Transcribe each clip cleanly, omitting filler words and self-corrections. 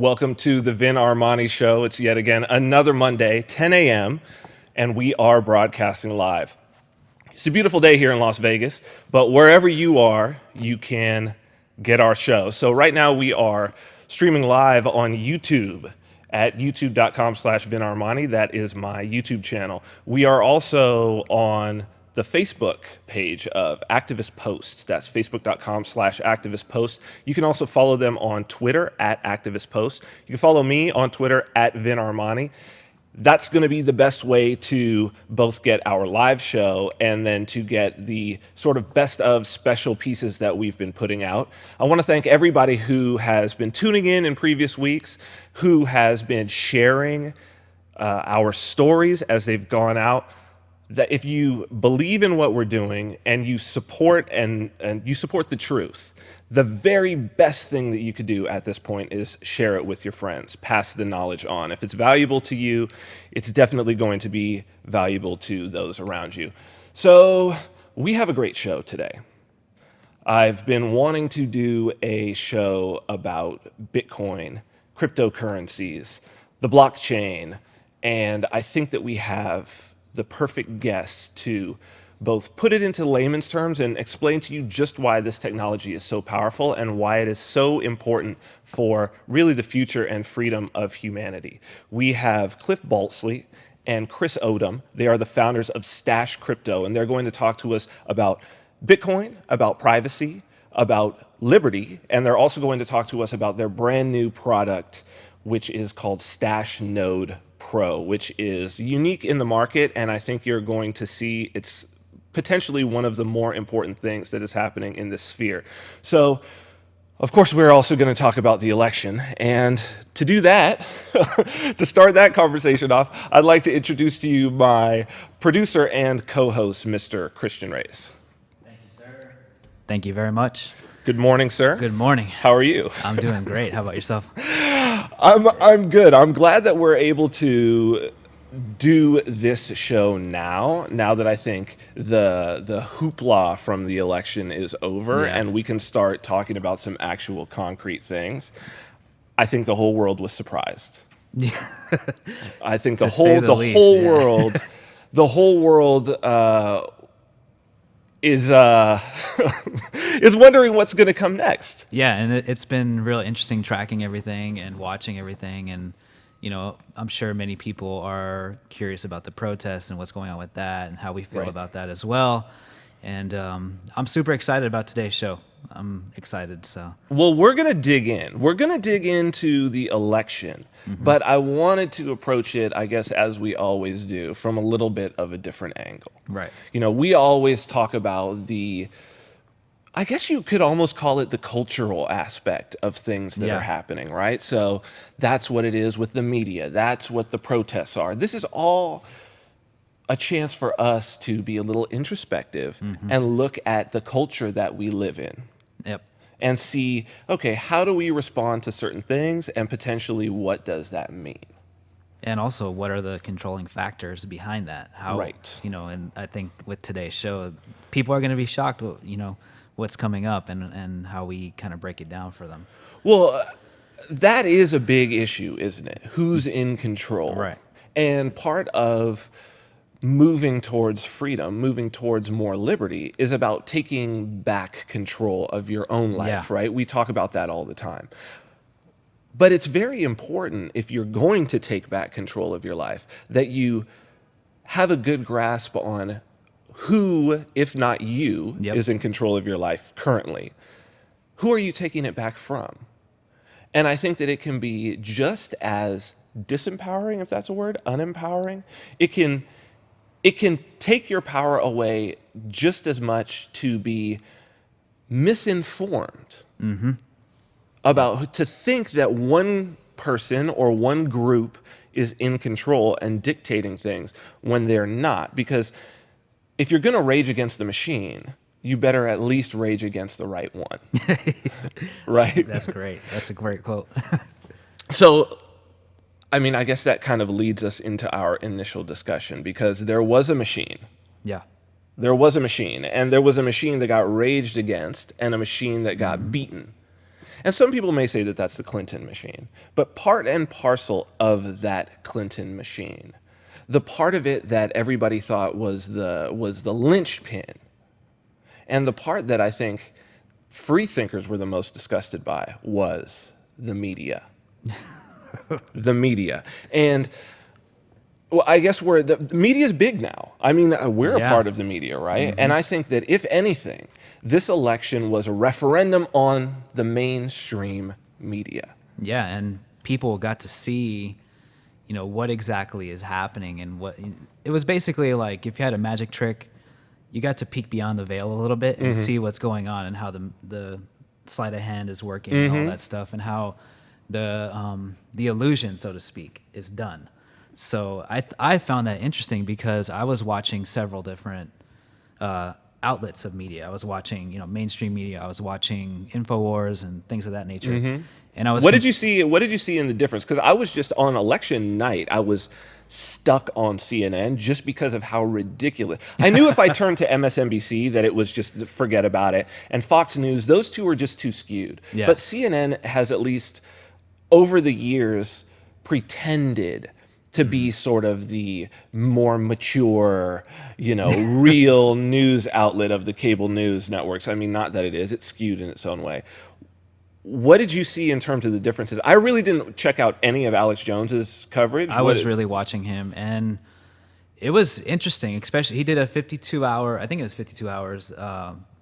Welcome to the Vin Armani Show. It's yet again another Monday, 10 a.m., and we are broadcasting live. It's a beautiful day here in Las Vegas, but wherever you are, you can get our show. So right now we are streaming live on YouTube at youtube.com/VinArmani. That is my YouTube channel. We are also on the Facebook page of Activist Posts. That's facebook.com/Activist Posts. You can also follow them on Twitter at Activist Posts. You can follow me on Twitter at Vin Armani. That's going to be the best way to both get our live show and then to get the sort of best of special pieces that we've been putting out. I want to thank everybody who has been tuning in previous weeks, who has been sharing our stories as they've gone out. That if you believe in what we're doing and you support and you support the truth, the very best thing that you could do at this point is share it with your friends, pass the knowledge on. If it's valuable to you, it's definitely going to be valuable to those around you. So we have a great show today. I've been wanting to do a show about Bitcoin, cryptocurrencies, the blockchain, and I think that we have the perfect guest to both put it into layman's terms and explain to you just why this technology is so powerful and why it is so important for really the future and freedom of humanity. We have Cliff Baltzley and Chris Odom. They are the founders of Stash Crypto, and they're going to talk to us about Bitcoin, about privacy, about liberty, and they're also going to talk to us about their brand new product, which is called Stash Node Pro, which is unique in the market, and I think you're going to see it's potentially one of the more important things that is happening in this sphere. So, of course, we're also going to talk about the election, and to do that, to start that conversation off, I'd like to introduce to you my producer and co-host, Mr. Christian Reyes. Thank you, sir. Thank you very much. Good morning, sir. Good morning. How are you? I'm doing great. How about yourself? I'm good. I'm glad that we're able to do this show now that I think the hoopla from the election is over and we can start talking about some actual concrete things. I think the whole world was surprised. Yeah. I think the whole world is is wondering what's going to come next. Yeah, and it's been real interesting tracking everything and watching everything, and you know, I'm sure many people are curious about the protests and what's going on with that and how we feel about that as well. And I'm super excited about today's show. I'm excited. So, well, we're going to dig in. We're going to dig into the election, but I wanted to approach it, I guess, as we always do, from a little bit of a different angle. Right. You know, we always talk about I guess you could almost call it the cultural aspect of things that are happening, right? So that's what it is with the media. That's what the protests are. This is all a chance for us to be a little introspective and look at the culture that we live in. Yep. And see, okay, how do we respond to certain things, and potentially what does that mean? And also, what are the controlling factors behind that? How, you know, and I think with today's show, people are going to be shocked, you know, what's coming up and how we kind of break it down for them. Well, that is a big issue, isn't it? Who's in control? Right. And part of moving towards freedom, moving towards more liberty, is about taking back control of your own life, right? We talk about that all the time. But it's very important, if you're going to take back control of your life, that you have a good grasp on who, if not you, is in control of your life currently. Who are you taking it back from? And I think that it can be just as disempowering, if that's a word, unempowering. It can take your power away just as much to be misinformed about, to think that one person or one group is in control and dictating things when they're not. Because if you're going to rage against the machine, you better at least rage against the right one. Right? That's great. That's a great quote. So, I mean, I guess that kind of leads us into our initial discussion, because there was a machine. Yeah. There was a machine, and there was a machine that got raged against and a machine that got beaten. And some people may say that that's the Clinton machine, but part and parcel of that Clinton machine, the part of it that everybody thought was the linchpin, and the part that I think free thinkers were the most disgusted by was the media. The media. And well, I guess the media is big now. I mean, we're a part of the media, right? And I think that if anything, this election was a referendum on the mainstream media. Yeah, and people got to see, what exactly is happening, and it was basically like if you had a magic trick, you got to peek beyond the veil a little bit and see what's going on and how the sleight of hand is working and all that stuff, and how the illusion, so to speak, is done. So I found that interesting because I was watching several different outlets of media. I was watching, mainstream media. I was watching InfoWars and things of that nature. And I was. What did you see in the difference? Because I was just on election night. I was stuck on CNN just because of how ridiculous. I knew if I turned to MSNBC that it was just forget about it. And Fox News, those two were just too skewed. Yeah. But CNN has at least over the years pretended to be sort of the more mature, real news outlet of the cable news networks. I mean, not that it is. It's skewed in its own way. What did you see in terms of the differences? I really didn't check out any of Alex Jones's coverage. I was really watching him, and it was interesting, especially he did a 52-hour, I think it was 52 hours,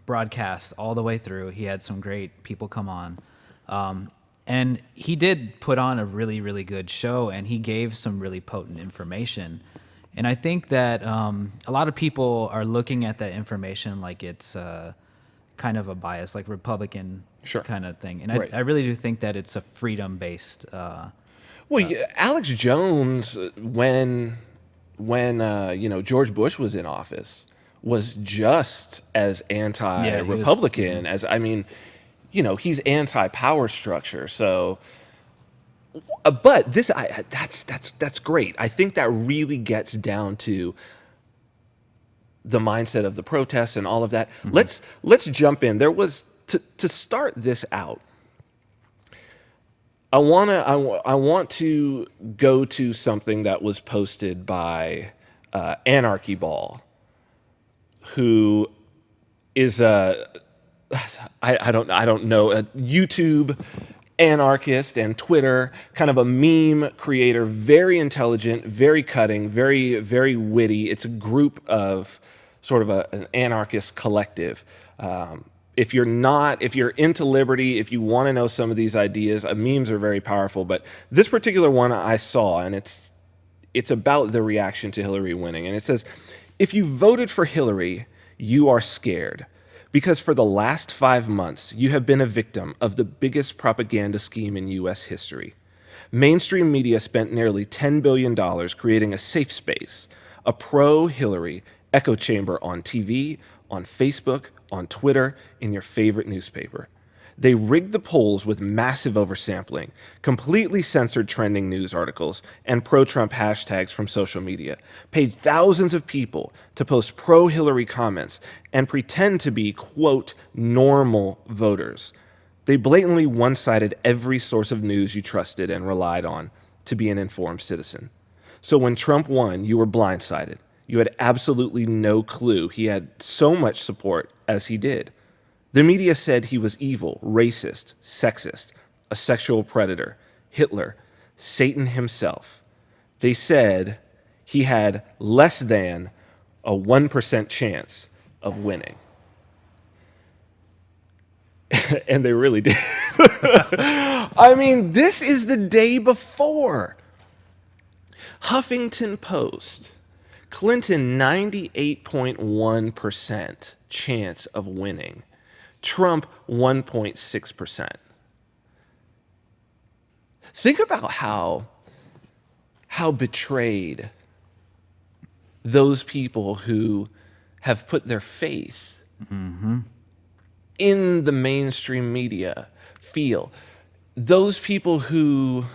broadcast all the way through. He had some great people come on. And he did put on a really, really good show, and he gave some really potent information. And I think that a lot of people are looking at that information like it's kind of a bias, like Republican kind of thing. And I really do think that it's a freedom-based. Alex Jones, when George Bush was in office, was just as anti-Republican as he's anti-power structure. So, but that's great. I think that really gets down to the mindset of the protests and all of that. Let's jump in. There was to start this out. I want to go to something that was posted by Anarchy Ball, who is I don't know, a YouTube anarchist and Twitter kind of a meme creator, very intelligent, very cutting, very, very witty. It's a group of sort of an anarchist collective. If you're into liberty, if you want to know some of these ideas, memes are very powerful. But this particular one I saw, and it's about the reaction to Hillary winning. And it says, if you voted for Hillary, you are scared. Because for the last 5 months, you have been a victim of the biggest propaganda scheme in U.S. history. Mainstream media spent nearly $10 billion creating a safe space, a pro-Hillary echo chamber on TV, on Facebook, on Twitter, in your favorite newspaper. They rigged the polls with massive oversampling, completely censored trending news articles, and pro-Trump hashtags from social media, paid thousands of people to post pro-Hillary comments and pretend to be, quote, normal voters. They blatantly one-sided every source of news you trusted and relied on to be an informed citizen. So when Trump won, you were blindsided. You had absolutely no clue he had so much support as he did. The media said he was evil, racist, sexist, a sexual predator, Hitler, Satan himself. They said he had less than a 1% chance of winning. And they really did. I mean, this is the day before. Huffington Post, Clinton 98.1% chance of winning. Trump 1.6%. Think about how betrayed those people who have put their faith in the mainstream media feel. Those people who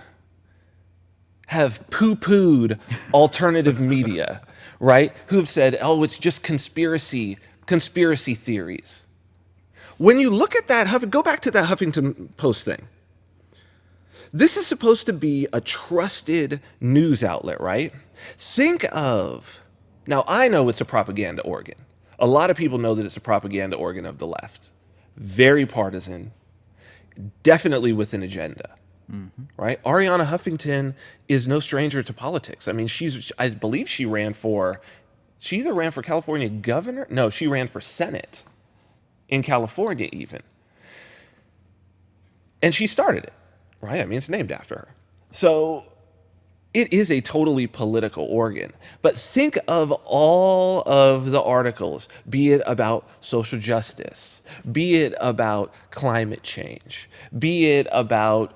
have poo-pooed alternative media, right? Who've said, oh, it's just conspiracy theories. when you look at that, go back to that Huffington Post thing. This is supposed to be a trusted news outlet, right? Think of, now I know it's a propaganda organ. A lot of people know that it's a propaganda organ of the left. Very partisan, definitely with an agenda, right? Ariana Huffington is no stranger to politics. I mean, I believe she either ran for California governor. No, she ran for Senate in California even. And she started it, right? I mean, it's named after her. So it is a totally political organ. But think of all of the articles, be it about social justice, be it about climate change, be it about,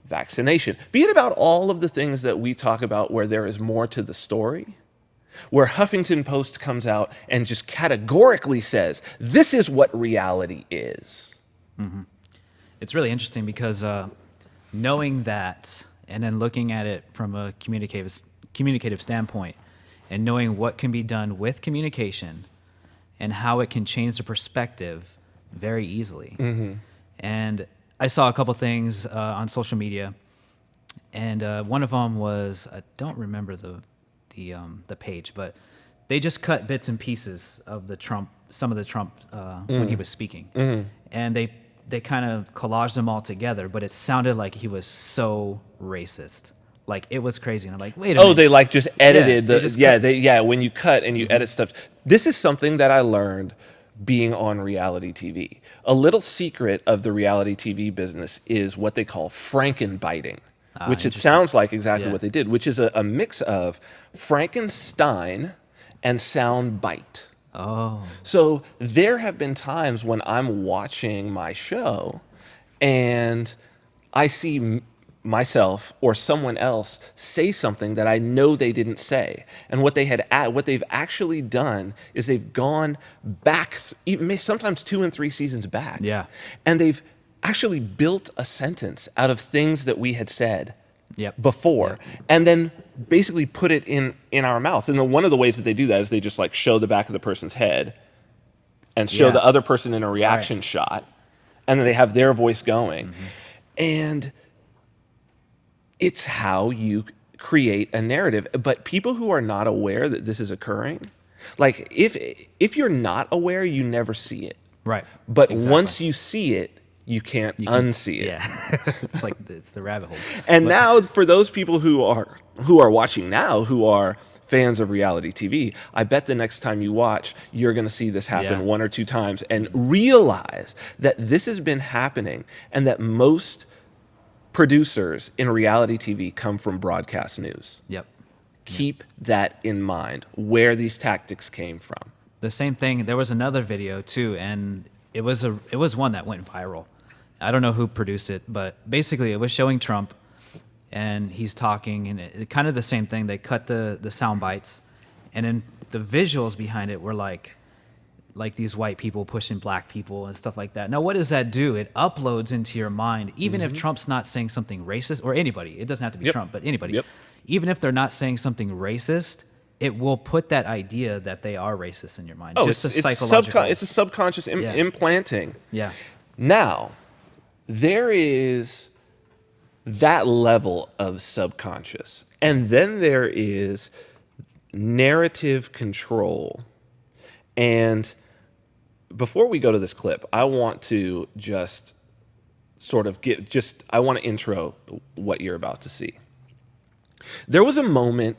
vaccination, be it about all of the things that we talk about where there is more to the story, where Huffington Post comes out and just categorically says, this is what reality is. It's really interesting because knowing that and then looking at it from a communicative standpoint and knowing what can be done with communication and how it can change the perspective very easily. And I saw a couple things on social media, and one of them was, I don't remember the page, but they just cut bits and pieces of some of the Trump when he was speaking, and they kind of collaged them all together, but it sounded like he was so racist. Like, it was crazy. And I'm like, wait a minute. Oh, they like just edited when you cut and you Mm-hmm. edit stuff. This is something that I learned being on reality TV. A little secret of the reality TV business is what they call Frankenbiting, which it sounds like exactly what they did, which is a mix of Frankenstein and soundbite. Oh. So there have been times when I'm watching my show and I see myself or someone else say something that I know they didn't say. And what they've actually done is they've gone back, sometimes 2 and 3 seasons back. Yeah. And they've actually built a sentence out of things that we had said before, and then basically put it in our mouth. And then one of the ways that they do that is they just like show the back of the person's head and show the other person in a reaction shot, and then they have their voice going. And it's how you create a narrative. But people who are not aware that this is occurring, like if you're not aware, you never see it. Right. But once you see it, you can't unsee it. Yeah. it's the rabbit hole. And now for those people who are watching now, who are fans of reality TV, I bet the next time you watch, you're going to see this happen 1 or 2 times and realize that this has been happening and that most producers in reality TV come from broadcast news. Keep that in mind, where these tactics came from. The same thing. There was another video too, and it was one that went viral. I don't know who produced it, but basically it was showing Trump, and he's talking, and it kind of the same thing. They cut the sound bites, and then the visuals behind it were like these white people pushing black people and stuff like that. Now, what does that do? It uploads into your mind, even if Trump's not saying something racist, or anybody. It doesn't have to be Trump, but anybody. Even if they're not saying something racist, it will put that idea that they are racist in your mind. It's a subconscious implanting. Yeah. Now, there is that level of subconscious. And then there is narrative control. And before we go to this clip, I want to just sort of I want to intro what you're about to see. There was a moment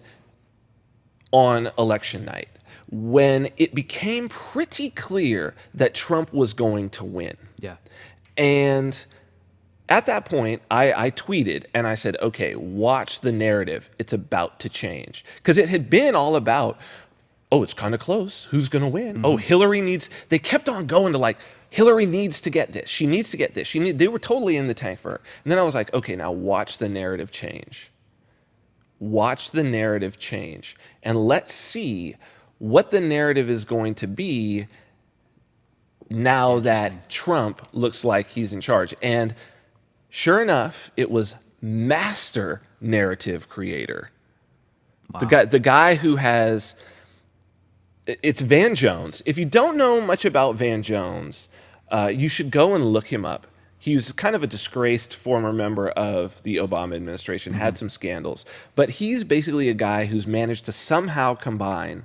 on election night when it became pretty clear that Trump was going to win. Yeah. And at that point, I tweeted and I said, okay, watch the narrative. It's about to change. Because it had been all about, oh, it's kind of close. Who's going to win? Oh, they kept on going to like, Hillary needs to get this. She needs to get this. They were totally in the tank for her. And then I was like, okay, now watch the narrative change. Watch the narrative change. And let's see what the narrative is going to be now that Trump looks like he's in charge. And sure enough, it was master narrative creator. Wow. The guy who it's Van Jones. If you don't know much about Van Jones, You should go and look him up. He was kind of a disgraced former member of the Obama administration, had some scandals, but he's basically a guy who's managed to somehow combine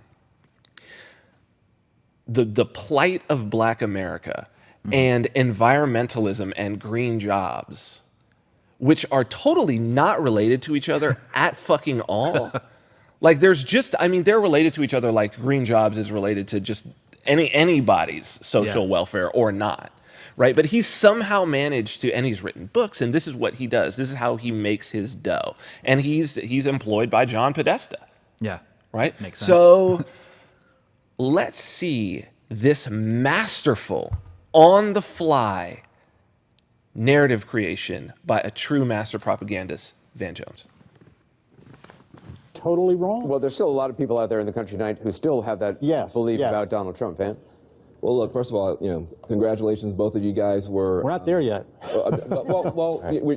the plight of Black America and environmentalism and green jobs, which are totally not related to each other at fucking all. Like they're related to each other like green jobs is related to just anybody's social welfare or not. Right, but he's somehow managed to, and he's written books, and this is what he does. This is how he makes his dough, and he's employed by John Podesta. Yeah, right. Makes sense. So let's see this masterful, on-the-fly narrative creation by a true master propagandist, Van Jones. Totally wrong. Well, there's still a lot of people out there in the country tonight who still have that belief about Donald Trump, Van. Well, look, first of all, congratulations. Both of you guys We're not there yet.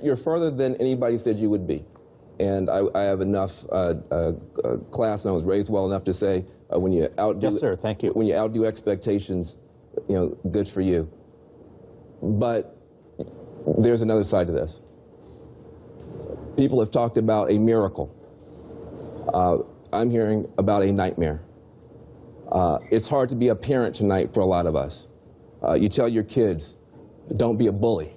You're further than anybody said you would be. And I have enough class, and I was raised well enough to say when you outdo, yes, sir, thank you. When you outdo expectations, good for you. But there's another side to this. People have talked about a miracle. I'm hearing about a nightmare. It's hard to be a parent tonight for a lot of us. You tell your kids, don't be a bully.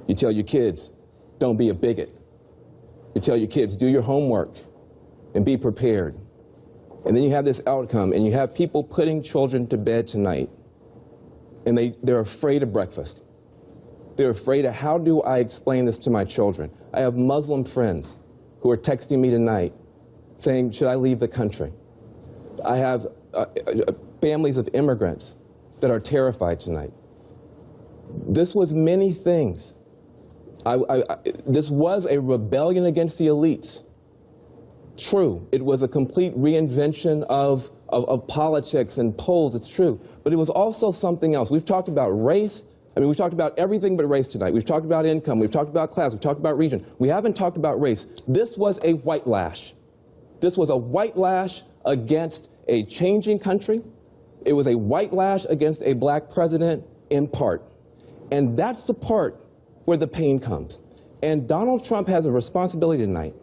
You tell your kids, don't be a bigot. You tell your kids, do your homework and be prepared. And then you have this outcome, and you have people putting children to bed tonight, and they're afraid of breakfast. They're afraid of, how do I explain this to my children? I have Muslim friends who are texting me tonight saying, should I leave the country? I have families of immigrants that are terrified tonight. This was many things. This was a rebellion against the elites. True, it was a complete reinvention of politics and polls, it's true. But it was also something else. We've talked about race. We've talked about everything but race tonight. We've talked about income. We've talked about class. We've talked about region. We haven't talked about race. This was a white lash. This was a white lash against a changing country. It was a white lash against a black president in part. And that's the part where the pain comes. And Donald Trump has a responsibility tonight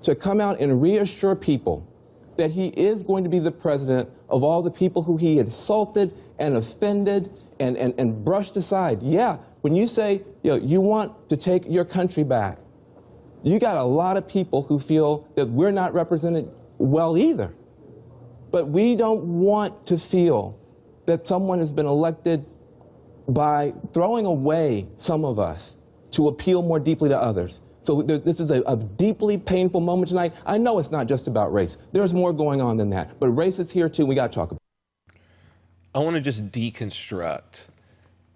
to come out and reassure people that he is going to be the president of all the people who he insulted and offended and brushed aside. Yeah, when you say, you want to take your country back, you got a lot of people who feel that we're not represented well either. But we don't want to feel that someone has been elected by throwing away some of us to appeal more deeply to others. So this is a deeply painful moment tonight. I know it's not just about race. There's more going on than that. But race is here, too. We got to talk about it. I want to just deconstruct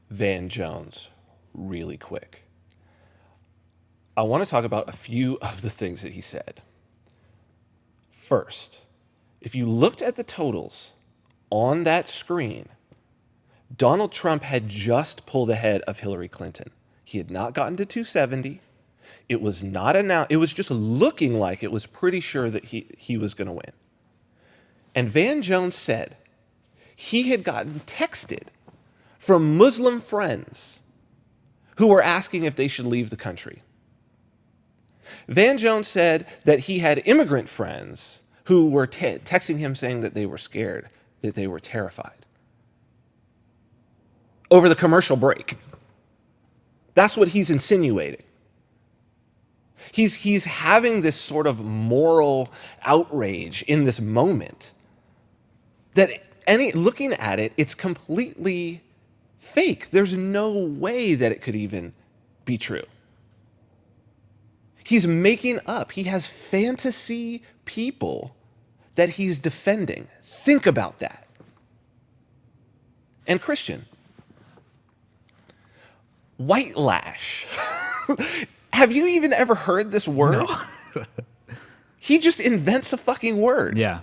Van Jones really quick. I want to talk about a few of the things that he said. First, if you looked at the totals on that screen, Donald Trump had just pulled ahead of Hillary Clinton. He had not gotten to 270. It was not announced. It was just looking like it was pretty sure that he was going to win. And Van Jones said he had gotten texted from Muslim friends who were asking if they should leave the country. Van Jones said that he had immigrant friends who were texting him saying that they were scared, that they were terrified. Over the commercial break. That's what he's insinuating. He's having this sort of moral outrage in this moment that looking at it, it's completely fake. There's no way that it could even be true. He's making up. He has fantasy people that he's defending. Think about that. And Christian, white lash. Have you even ever heard this word? No. He just invents a fucking word. Yeah.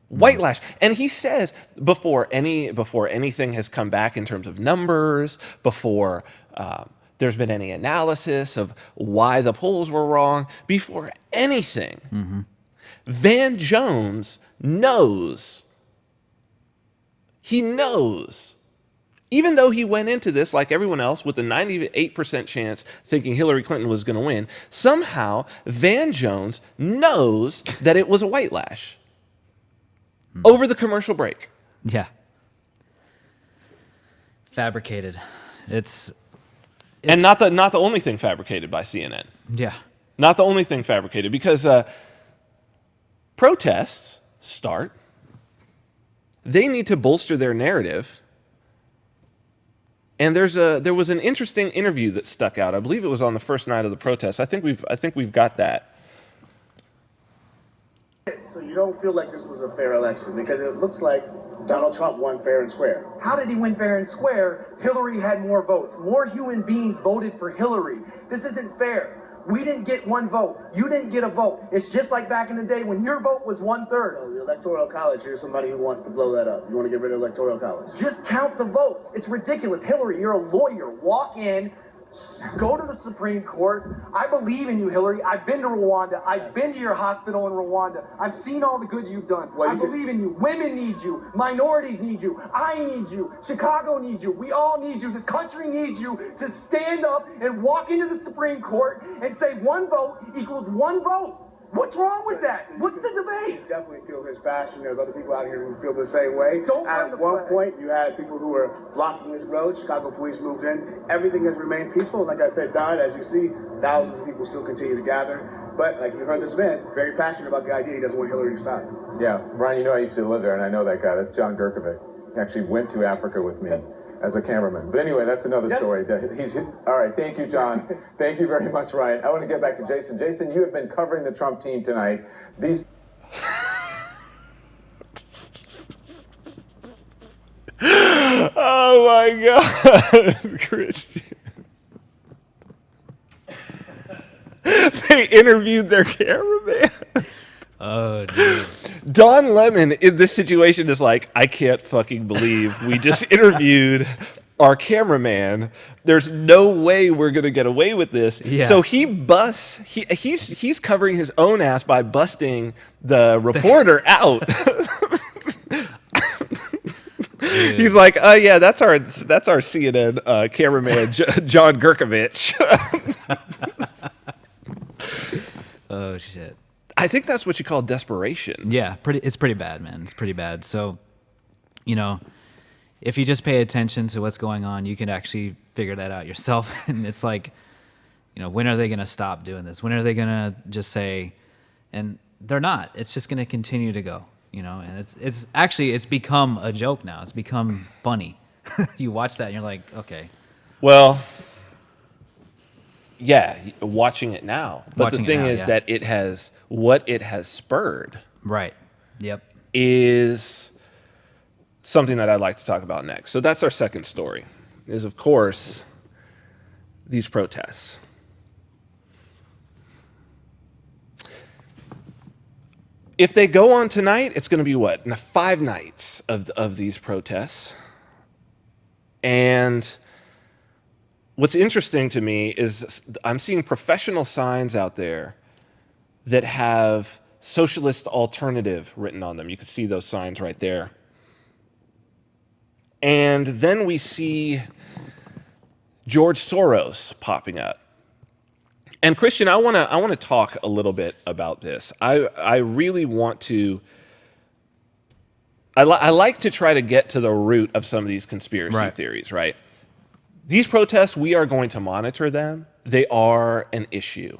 White lash. And he says before anything has come back in terms of numbers, before there's been any analysis of why the polls were wrong, before anything, Van Jones knows. He knows Even though he went into this, like everyone else, with a 98% chance thinking Hillary Clinton was going to win, somehow Van Jones knows that it was a white lash over the commercial break. Yeah. Fabricated. It's and not the only thing fabricated by CNN. Yeah. Not the only thing fabricated, because protests start. They need to bolster their narrative. And there was an interesting interview that stuck out. I believe it was on the first night of the protest. I think we've got that. So you don't feel like this was a fair election, because it looks like Donald Trump won fair and square. How did he win fair and square? Hillary had more votes. More human beings voted for Hillary. This isn't fair. We didn't get one vote. You didn't get a vote. It's just like back in the day when your vote was 1/3. So the Electoral College, here's somebody who wants to blow that up. You want to get rid of Electoral College? Just count the votes. It's ridiculous. Hillary, you're a lawyer. Walk in. Go to the Supreme Court. I believe in you, Hillary. I've been to Rwanda. I've been to your hospital in Rwanda. I've seen all the good you've done. I believe in you. Women need you. Minorities need you. I need you. Chicago needs you. We all need you. This country needs you to stand up and walk into the Supreme Court and say one vote equals one vote. What's wrong with that? What's the debate? I definitely feel his passion. There's other people out here who feel the same way. At one point, you had people who were blocking this road. Chicago police moved in. Everything has remained peaceful. Like I said, Don, as you see, thousands of people still continue to gather. But like you heard this man, very passionate about the idea. He doesn't want Hillary to stop. Yeah, Brian, you know I used to live there, and I know that guy. That's John Gurkovic. He actually went to Africa with me as a cameraman. But anyway, that's another story. All right, thank you, John. Thank you very much, Ryan. I want to get back to Jason. Jason, you have been covering the Trump team tonight. These... Oh, my God, Christian. They interviewed their cameraman. Oh, dude. Don Lemon in this situation is like, I can't fucking believe we just interviewed our cameraman. There's no way we're gonna get away with this. Yeah. So he busts. He's covering his own ass by busting the reporter out. He's like, oh yeah, that's our CNN cameraman, John Gurkovic. Oh shit. I think that's what you call desperation. Yeah, it's pretty bad, man. It's pretty bad. So, if you just pay attention to what's going on, you can actually figure that out yourself. And it's like, when are they going to stop doing this? When are they going to just say, and they're not. It's just going to continue to go, and it's become a joke now. It's become funny. You watch that and you're like, okay. Well, yeah, watching it now. But the thing is that what it has spurred. Right. Yep. Is something that I'd like to talk about next. So that's our second story, is of course these protests. If they go on tonight, it's going to be what? 5 nights of these protests. And what's interesting to me is I'm seeing professional signs out there that have socialist alternative written on them. You can see those signs right there. And then we see George Soros popping up. And Christian, I want to talk a little bit about this. I really want to. I like to try to get to the root of some of these conspiracy theories, right? These protests, we are going to monitor them. They are an issue.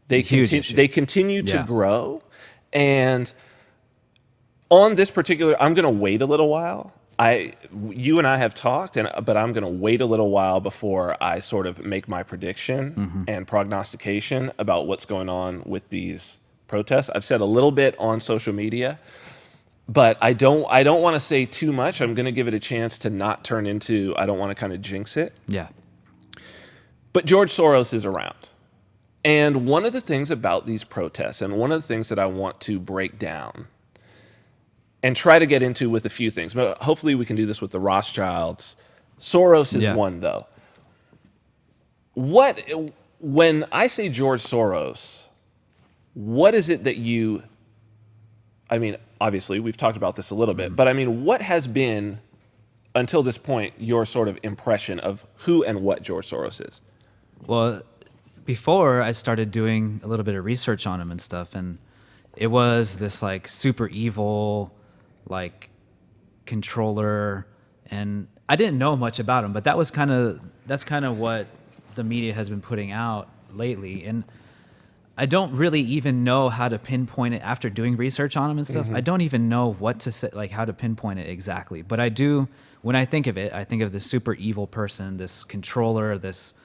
They continue to grow. And on this particular, I'm going to wait a little while. You and I have talked, but I'm going to wait a little while before I sort of make my prediction and prognostication about what's going on with these protests. I've said a little bit on social media, but I don't want to say too much. I'm going to give it a chance to not turn into, I don't want to kind of jinx it. Yeah. But George Soros is around. And one of the things about these protests, and one of the things that I want to break down and try to get into with a few things, but hopefully we can do this with the Rothschilds. Soros is one, though. When I say George Soros, what is it that obviously we've talked about this a little bit, but what has been until this point, your sort of impression of who and what George Soros is? Well, before I started doing a little bit of research on him and stuff, and it was this like super evil, like controller, and I didn't know much about him, but that's kind of what the media has been putting out lately, and I don't really even know how to pinpoint it after doing research on him and stuff. I don't even know what to say, like how to pinpoint it exactly. But I do, when I think of it, I think of this super evil person, this controller, this,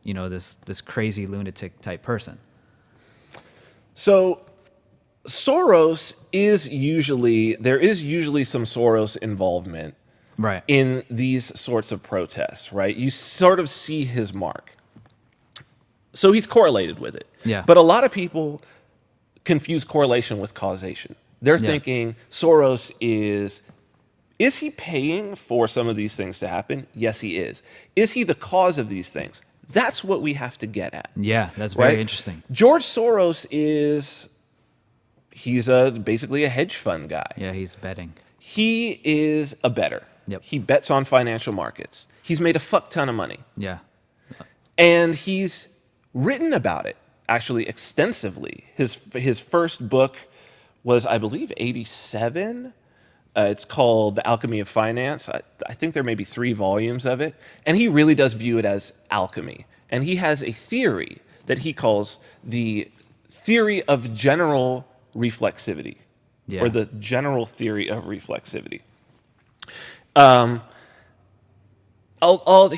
you know, this crazy lunatic type person. So Soros is usually, there is usually some Soros involvement Right. in these sorts of protests, right? You sort of see his mark. So he's correlated with it. Yeah. But a lot of people confuse correlation with causation. They're thinking Soros is he paying for some of these things to happen? Yes, he is. Is he the cause of these things? That's what we have to get at. Yeah, that's very right? interesting. George Soros he's basically a hedge fund guy. Yeah, he's betting. He is a bettor. Yep. He bets on financial markets. He's made a fuck ton of money. Yeah. And he's written about it actually extensively. His first book was, I believe, 87. It's called The Alchemy of Finance. I think there may be 3 volumes of it. And he really does view it as alchemy. And he has a theory that he calls the theory of general reflexivity, or the general theory of reflexivity.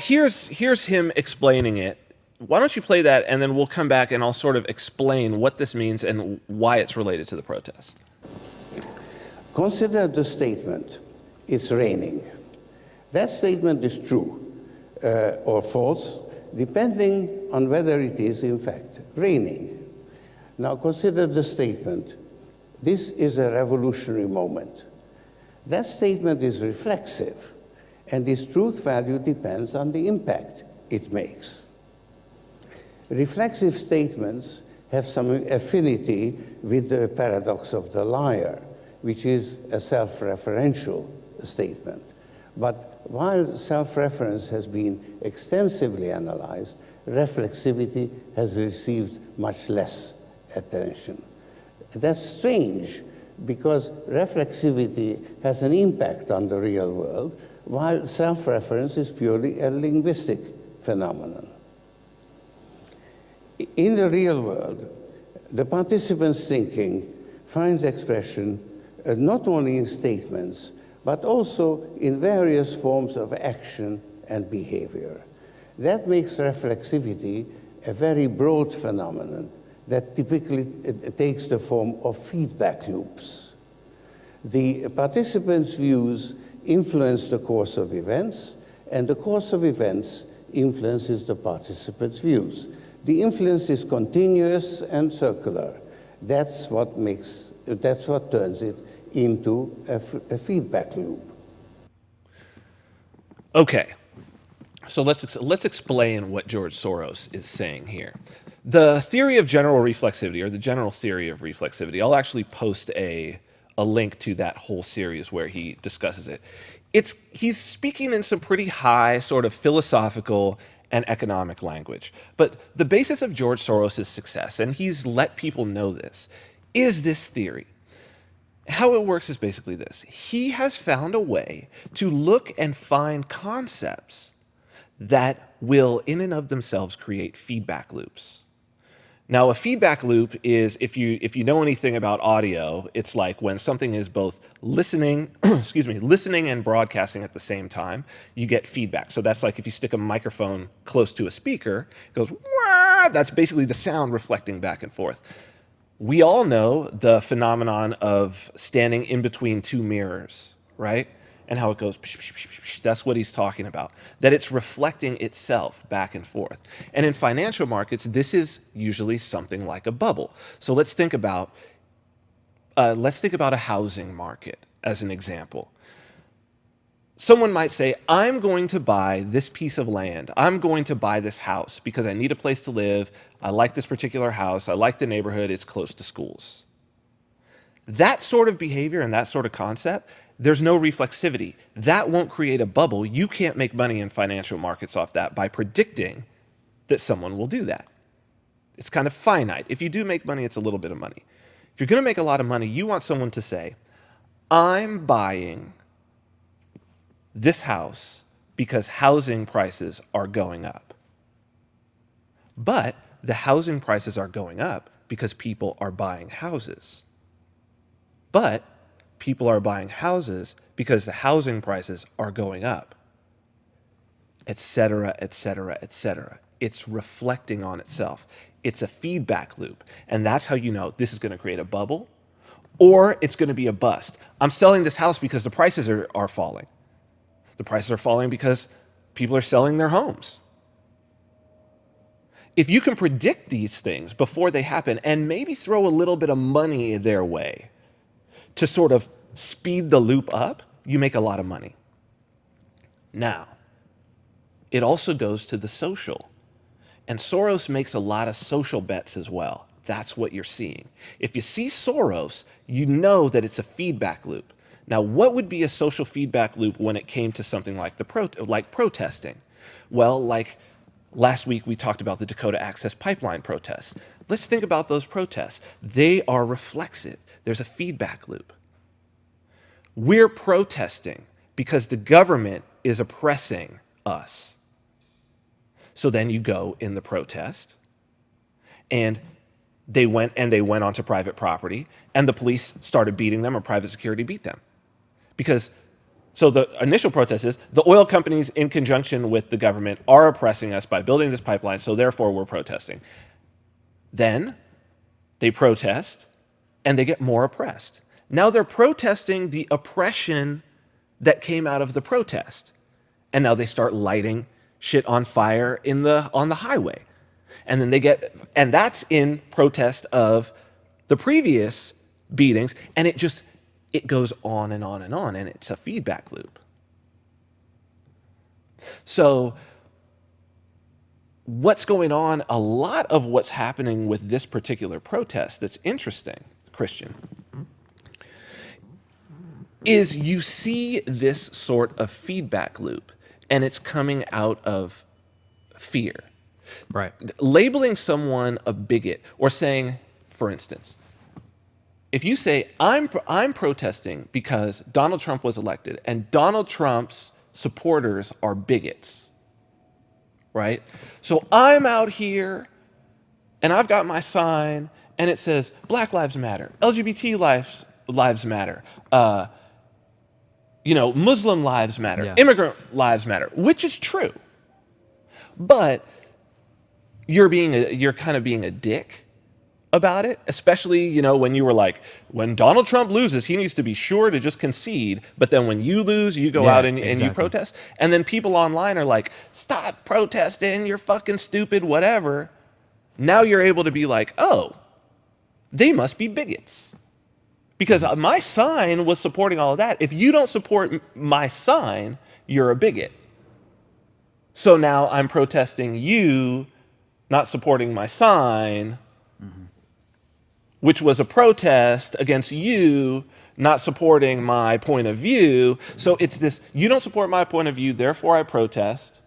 Here's him explaining it. Why don't you play that, and then we'll come back and I'll sort of explain what this means and why it's related to the protests. Consider the statement, it's raining. That statement is true or false, depending on whether it is, in fact, raining. Now consider the statement, this is a revolutionary moment. That statement is reflexive, and its truth value depends on the impact it makes. Reflexive statements have some affinity with the paradox of the liar, which is a self-referential statement. But while self-reference has been extensively analyzed, reflexivity has received much less attention. That's strange, because reflexivity has an impact on the real world, while self-reference is purely a linguistic phenomenon. In the real world, the participants' thinking finds expression not only in statements, but also in various forms of action and behavior. That makes reflexivity a very broad phenomenon that typically takes the form of feedback loops. The participants' views influence the course of events, and the course of events influences the participants' views. The influence is continuous and circular. That's what turns it into a feedback loop. Okay, so let's explain what George Soros is saying here. The theory of general reflexivity, or the general theory of reflexivity, I'll actually post a link to that whole series where he discusses it. He's speaking in some pretty high sort of philosophical and economic language. But the basis of George Soros' success, and he's let people know this, is this theory. How it works is basically this. He has found a way to look and find concepts that will, in and of themselves, create feedback loops. Now, a feedback loop is, if you know anything about audio, it's like when something is both listening, listening and broadcasting at the same time, you get feedback. So that's like if you stick a microphone close to a speaker, it goes, wah! That's basically the sound reflecting back and forth. We all know the phenomenon of standing in between 2 mirrors, right? And how it goes, psh, psh, psh, psh. That's what he's talking about, that it's reflecting itself back and forth. And in financial markets, this is usually something like a bubble. So let's think about a housing market as an example. Someone might say, I'm going to buy this piece of land. I'm going to buy this house because I need a place to live. I like this particular house. I like the neighborhood. It's close to schools. That sort of behavior and that sort of concept, there's no reflexivity. That won't create a bubble. You can't make money in financial markets off that by predicting that someone will do that. It's kind of finite. If you do make money, it's a little bit of money. If you're going to make a lot of money, you want someone to say, I'm buying this house because housing prices are going up. But the housing prices are going up because people are buying houses. But people are buying houses because the housing prices are going up, et cetera, et cetera, et cetera. It's reflecting on itself. It's a feedback loop. And that's how you know this is going to create a bubble or it's going to be a bust. I'm selling this house because the prices are falling. The prices are falling because people are selling their homes. If you can predict these things before they happen and maybe throw a little bit of money their way to sort of speed the loop up, you make a lot of money. Now, it also goes to the social. And Soros makes a lot of social bets as well. That's what you're seeing. If you see Soros, you know that it's a feedback loop. Now, what would be a social feedback loop when it came to something like protesting? Well, like last week we talked about the Dakota Access Pipeline protests. Let's think about those protests. They are reflexive. There's a feedback loop. We're protesting because the government is oppressing us. So then you go in the protest, and they went onto private property, and the police started beating them, or private security beat them. So the initial protest is the oil companies in conjunction with the government are oppressing us by building this pipeline, so therefore we're protesting. Then they protest, and they get more oppressed. Now they're protesting the oppression that came out of the protest. And now they start lighting shit on fire on the highway. And then and that's in protest of the previous beatings, and it goes on and on and on, and it's a feedback loop. So what's going on, a lot of what's happening with this particular protest that's interesting, Christian, is you see this sort of feedback loop, and it's coming out of fear. Right. Labeling someone a bigot, or saying, for instance, if you say, I'm protesting because Donald Trump was elected, and Donald Trump's supporters are bigots, right? So I'm out here, and I've got my sign, and it says, Black Lives Matter, LGBT lives matter, Muslim lives matter, immigrant lives matter, which is true. But you're kind of being a dick about it, especially, when you were like, when Donald Trump loses, he needs to be sure to just concede. But then when you lose, you go out and you protest. And then people online are like, stop protesting, you're fucking stupid, whatever. Now you're able to be like, oh, they must be bigots. Because my sign was supporting all of that. If you don't support my sign, you're a bigot. So now I'm protesting you not supporting my sign, which was a protest against you not supporting my point of view. So it's this, you don't support my point of view, therefore I protest.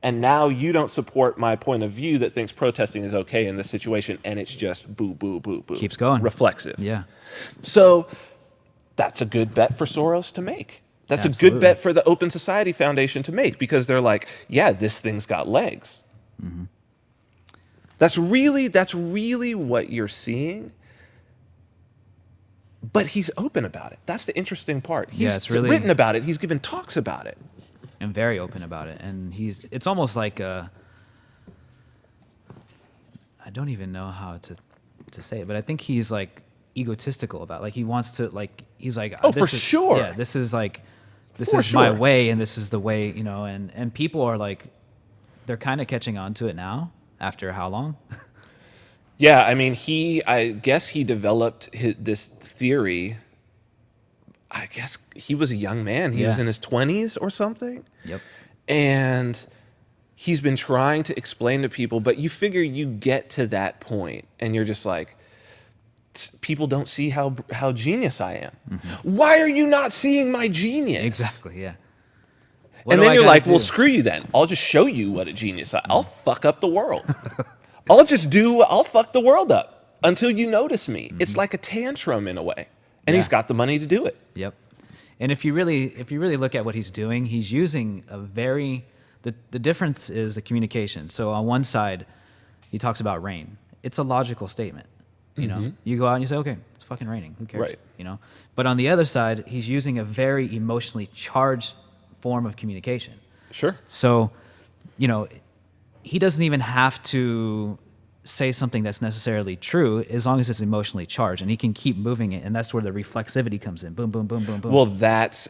And now you don't support my point of view that thinks protesting is okay in this situation. And it's just boo, boo, boo, boo. Keeps going. Reflexive. Yeah. So that's a good bet for Soros to make. That's a good bet for the Open Society Foundation to make, because they're like, yeah, this thing's got legs. Mm-hmm. That's really what you're seeing. But he's open about it. That's the interesting part. He's written about it. He's given talks about it. And very open about it. And it's almost like I don't even know how to say it, but I think he's like egotistical about it. Like he wants to, like, he's like, sure. Yeah, this is my way, and this is the way, and people are like, they're kind of catching on to it now after how long? Yeah, I mean, I guess he developed this theory. I guess he was a young man. He was in his 20s or something. Yep. And he's been trying to explain to people, but you figure you get to that point and you're just like, people don't see how genius I am. Why are you not seeing my genius? Exactly. Yeah. And then you're like, well, screw you then. I'll just show you what a genius I am. I'll fuck up the world. I'll fuck the world up until you notice me. It's like a tantrum in a way. And he's got the money to do it. Yep. And if you really look at what he's doing, he's using the difference is the communication. So on one side, he talks about rain. It's a logical statement. You know, you go out and you say, okay, it's fucking raining. Who cares? Right. You know, but on the other side, he's using a very emotionally charged form of communication. Sure. So, you know, he doesn't even have to say something that's necessarily true as long as it's emotionally charged, and he can keep moving it, and that's where the reflexivity comes in. Boom, boom, boom, boom, boom. Well, that's,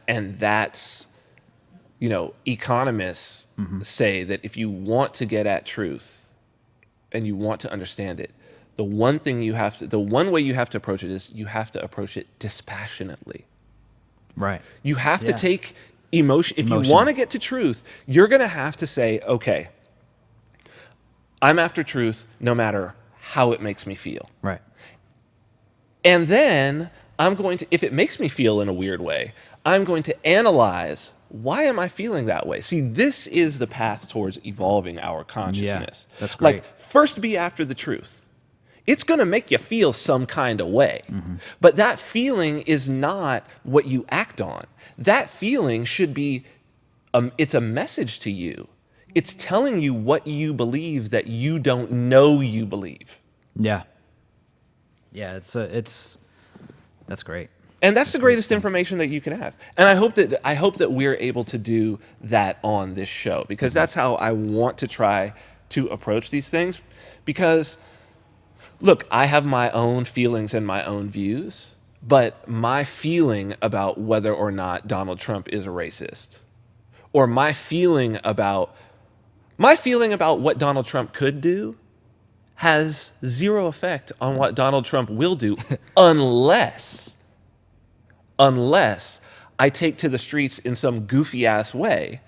you know, economists say that if you want to get at truth and you want to understand it, the one way you have to approach it is you have to approach it dispassionately. Right. You have to take emotion. If you want to get to truth, you're going to have to say, okay, I'm after truth no matter how it makes me feel. Right. And then I'm going to, if it makes me feel in a weird way, I'm going to analyze, why am I feeling that way? See, this is the path towards evolving our consciousness. Yeah, that's great. Like, first be after the truth. It's going to make you feel some kind of way. But that feeling is not what you act on. That feeling should be, it's a message to you. It's telling you what you believe that you don't know you believe. Yeah. Yeah, that's great. And that's the greatest information that you can have. And I hope that we're able to do that on this show, because that's how I want to try to approach these things. Because look, I have my own feelings and my own views, but my feeling about whether or not Donald Trump is a racist, or my feeling about what Donald Trump could do, has zero effect on what Donald Trump will do unless I take to the streets in some goofy ass way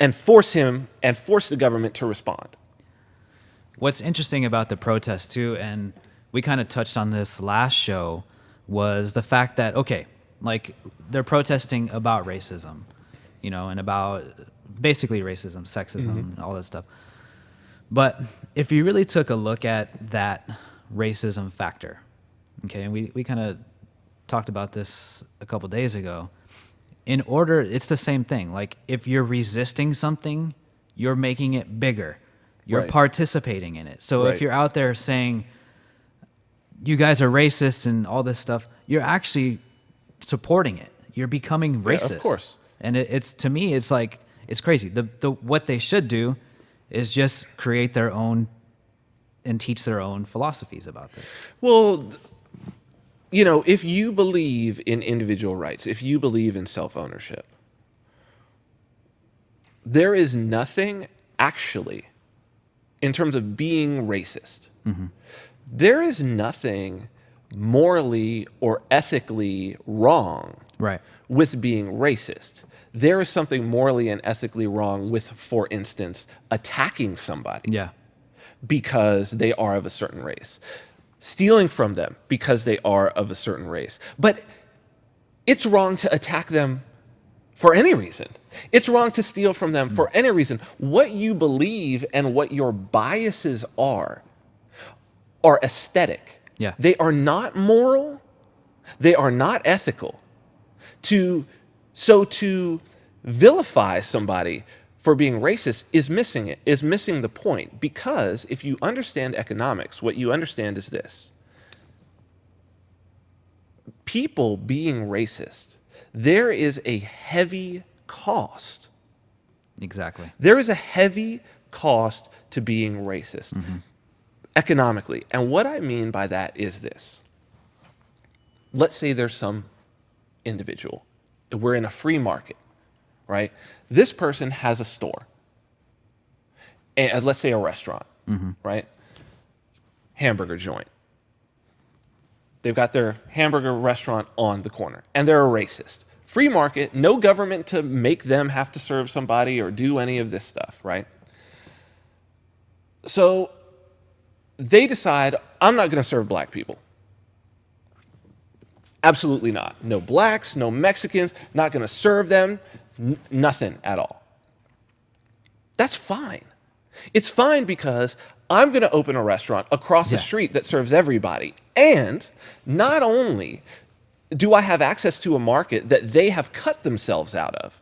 and force the government to respond. What's interesting about the protest too, and we kind of touched on this last show, was the fact that, okay, like they're protesting about racism, you know, and about basically racism, sexism, all that stuff. But if you really took a look at that racism factor, okay, and we kind of talked about this a couple days ago, it's the same thing. Like if you're resisting something, you're making it bigger. You're participating in it. So if you're out there saying, you guys are racist and all this stuff, you're actually supporting it. You're becoming racist. Yeah, of course. And it's to me, it's like, it's crazy. What they should do is just create their own and teach their own philosophies about this. Well, you know, if you believe in individual rights, if you believe in self-ownership, there is nothing actually, in terms of being racist, there is nothing morally or ethically wrong with being racist. There is something morally and ethically wrong with, for instance, attacking somebody because they are of a certain race, stealing from them because they are of a certain race. But it's wrong to attack them for any reason. It's wrong to steal from them for any reason. What you believe and what your biases are aesthetic. Yeah. They are not moral. They are not ethical. To vilify somebody for being racist is missing the point. Because if you understand economics, what you understand is this. People being racist, there is a heavy cost. Exactly. There is a heavy cost to being racist economically. And what I mean by that is this. Let's say there's some individual. We're in a free market, right? This person has a store. And let's say a restaurant, right? Hamburger joint. They've got their hamburger restaurant on the corner, and they're a racist. Free market, no government to make them have to serve somebody or do any of this stuff, right? So they decide, I'm not going to serve black people. Absolutely not. No blacks, no Mexicans, not going to serve them, nothing at all. That's fine. It's fine because I'm going to open a restaurant across the street that serves everybody. And not only do I have access to a market that they have cut themselves out of,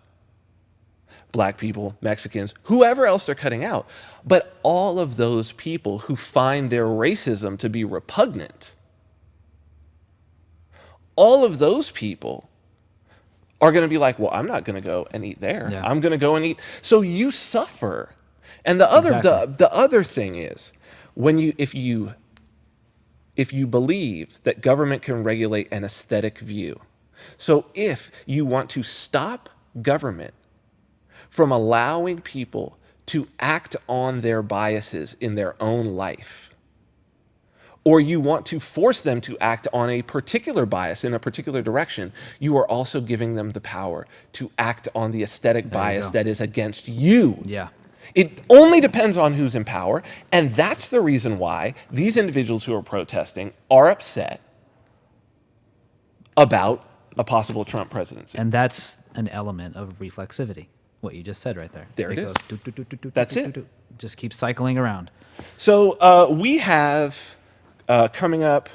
black people, Mexicans, whoever else they're cutting out, but all of those people who find their racism to be repugnant, all of those people are going to be like, well, I'm not going to go and eat there. Yeah. I'm going to go and eat. So you suffer. And the other thing is, if you believe that government can regulate an aesthetic view, so if you want to stop government from allowing people to act on their biases in their own life, or you want to force them to act on a particular bias in a particular direction, you are also giving them the power to act on the aesthetic bias that is against you. Yeah. It only depends on who's in power, and that's the reason why these individuals who are protesting are upset about a possible Trump presidency. And that's an element of reflexivity, what you just said right there. There it is. Goes, do, do, do, do, do, That's do, it. do, do. Just keep cycling around. So we have coming up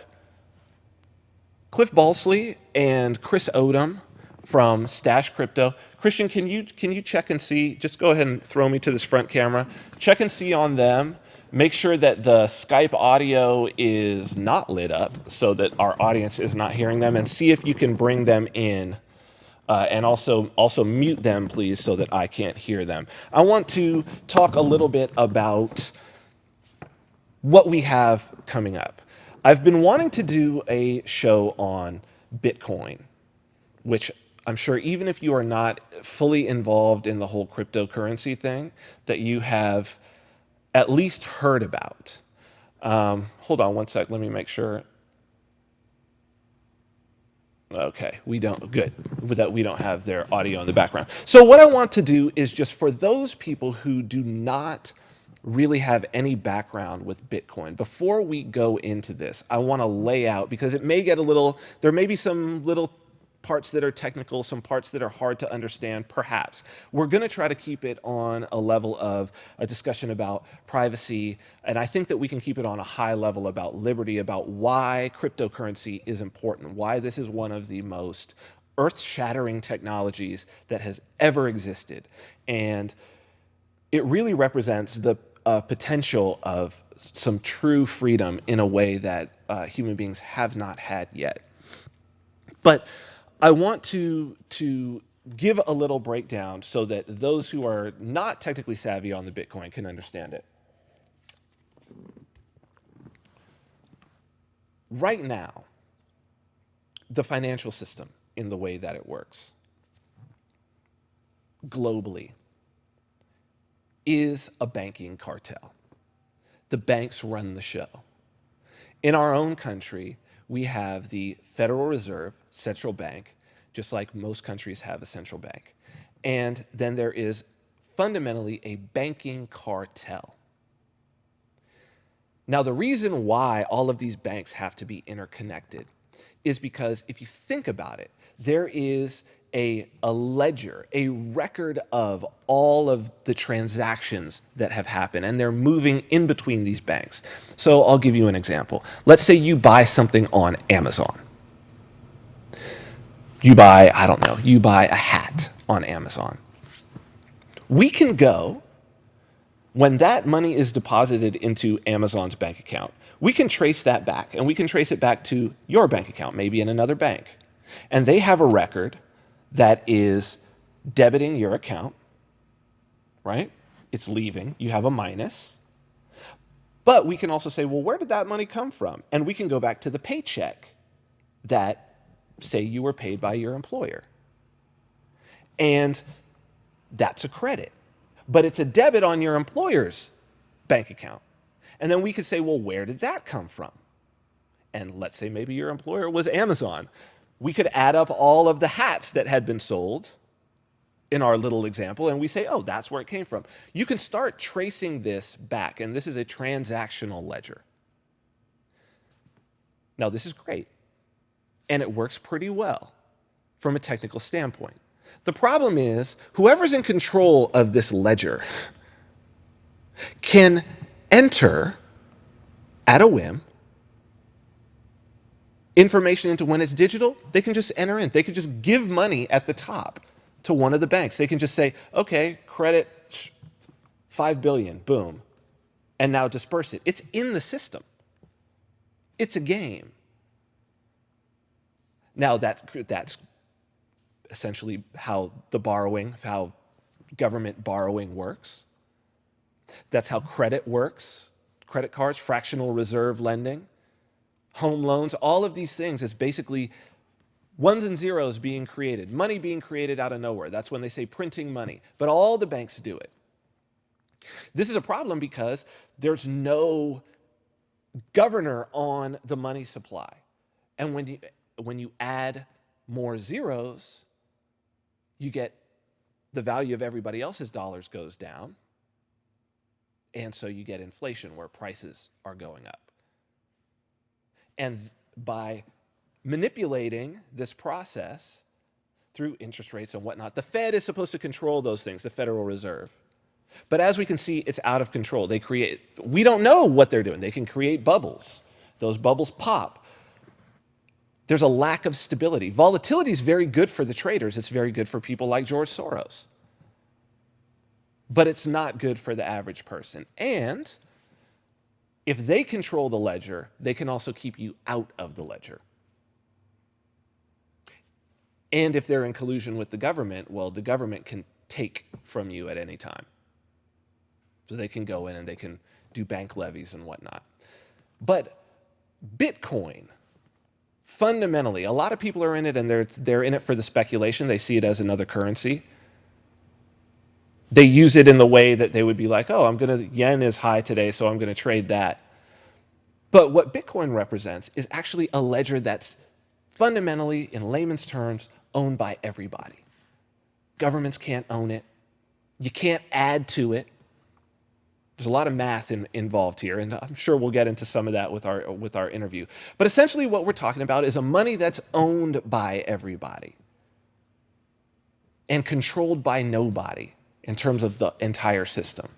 Cliff Baltzley and Chris Odom from Stash Crypto. Christian, can you check and see? Just go ahead and throw me to this front camera. Check and see on them. Make sure that the Skype audio is not lit up so that our audience is not hearing them, and see if you can bring them in. And also mute them, please, so that I can't hear them. I want to talk a little bit about what we have coming up. I've been wanting to do a show on Bitcoin, which I'm sure even if you are not fully involved in the whole cryptocurrency thing, that you have at least heard about. Hold on one sec, let me make sure. Okay, we don't, good, that we don't have their audio in the background. So what I want to do is just for those people who do not really have any background with Bitcoin, before we go into this, I want to lay out, because it may get there may be some little parts that are technical, some parts that are hard to understand, perhaps. We're going to try to keep it on a level of a discussion about privacy, and I think that we can keep it on a high level about liberty, about why cryptocurrency is important, why this is one of the most earth-shattering technologies that has ever existed. And it really represents the potential of some true freedom in a way that human beings have not had yet. But I want to give a little breakdown so that those who are not technically savvy on the Bitcoin can understand it. Right now, the financial system in the way that it works globally is a banking cartel. The banks run the show. In our own country, we have the Federal Reserve, central bank, just like most countries have a central bank. And then there is fundamentally a banking cartel. Now, the reason why all of these banks have to be interconnected is because if you think about it, there is a ledger, a record of all of the transactions that have happened, and they're moving in between these banks. So I'll give you an example. Let's say you buy something on Amazon. You buy, I don't know, you buy a hat on Amazon. We can go, when that money is deposited into Amazon's bank account, we can trace that back, and we can trace it back to your bank account, maybe in another bank. And they have a record that is debiting your account, right? It's leaving, you have a minus. But we can also say, well, where did that money come from? And we can go back to the paycheck that, say, you were paid by your employer. And that's a credit. But it's a debit on your employer's bank account. And then we could say, well, where did that come from? And let's say maybe your employer was Amazon. We could add up all of the hats that had been sold in our little example, and we say, oh, that's where it came from. You can start tracing this back, and this is a transactional ledger. Now, this is great. and it works pretty well from a technical standpoint. The problem is whoever's in control of this ledger can enter at a whim information into when it's digital. They can just enter in. They can just give money at the top to one of the banks. They can just say, okay, credit $5 billion, boom, and now disperse it. It's in the system. It's a game. Now that's essentially how government borrowing works. That's how credit works. Credit cards, fractional reserve lending, home loans, all of these things is basically ones and zeros being created, money being created out of nowhere. That's when they say printing money. But all the banks do it. This is a problem because there's no governor on the money supply. And when you add more zeros, you get the value of everybody else's dollars goes down. And so you get inflation where prices are going up. And by manipulating this process through interest rates and whatnot, the Fed is supposed to control those things, the Federal Reserve. But as we can see, it's out of control. We don't know what they're doing. They can create bubbles. Those bubbles pop. There's a lack of stability. Volatility is very good for the traders. It's very good for people like George Soros. But it's not good for the average person. And if they control the ledger, they can also keep you out of the ledger. And if they're in collusion with the government, well, the government can take from you at any time. So they can go in and they can do bank levies and whatnot. But Bitcoin, fundamentally, a lot of people are in it and they're in it for the speculation. They see it as another currency. They use it in the way that they would be like, oh, yen is high today, so I'm going to trade that. But what Bitcoin represents is actually a ledger that's fundamentally, in layman's terms, owned by everybody. Governments can't own it. You can't add to it. There's a lot of math involved here, and I'm sure we'll get into some of that with our interview. But essentially what we're talking about is a money that's owned by everybody and controlled by nobody in terms of the entire system.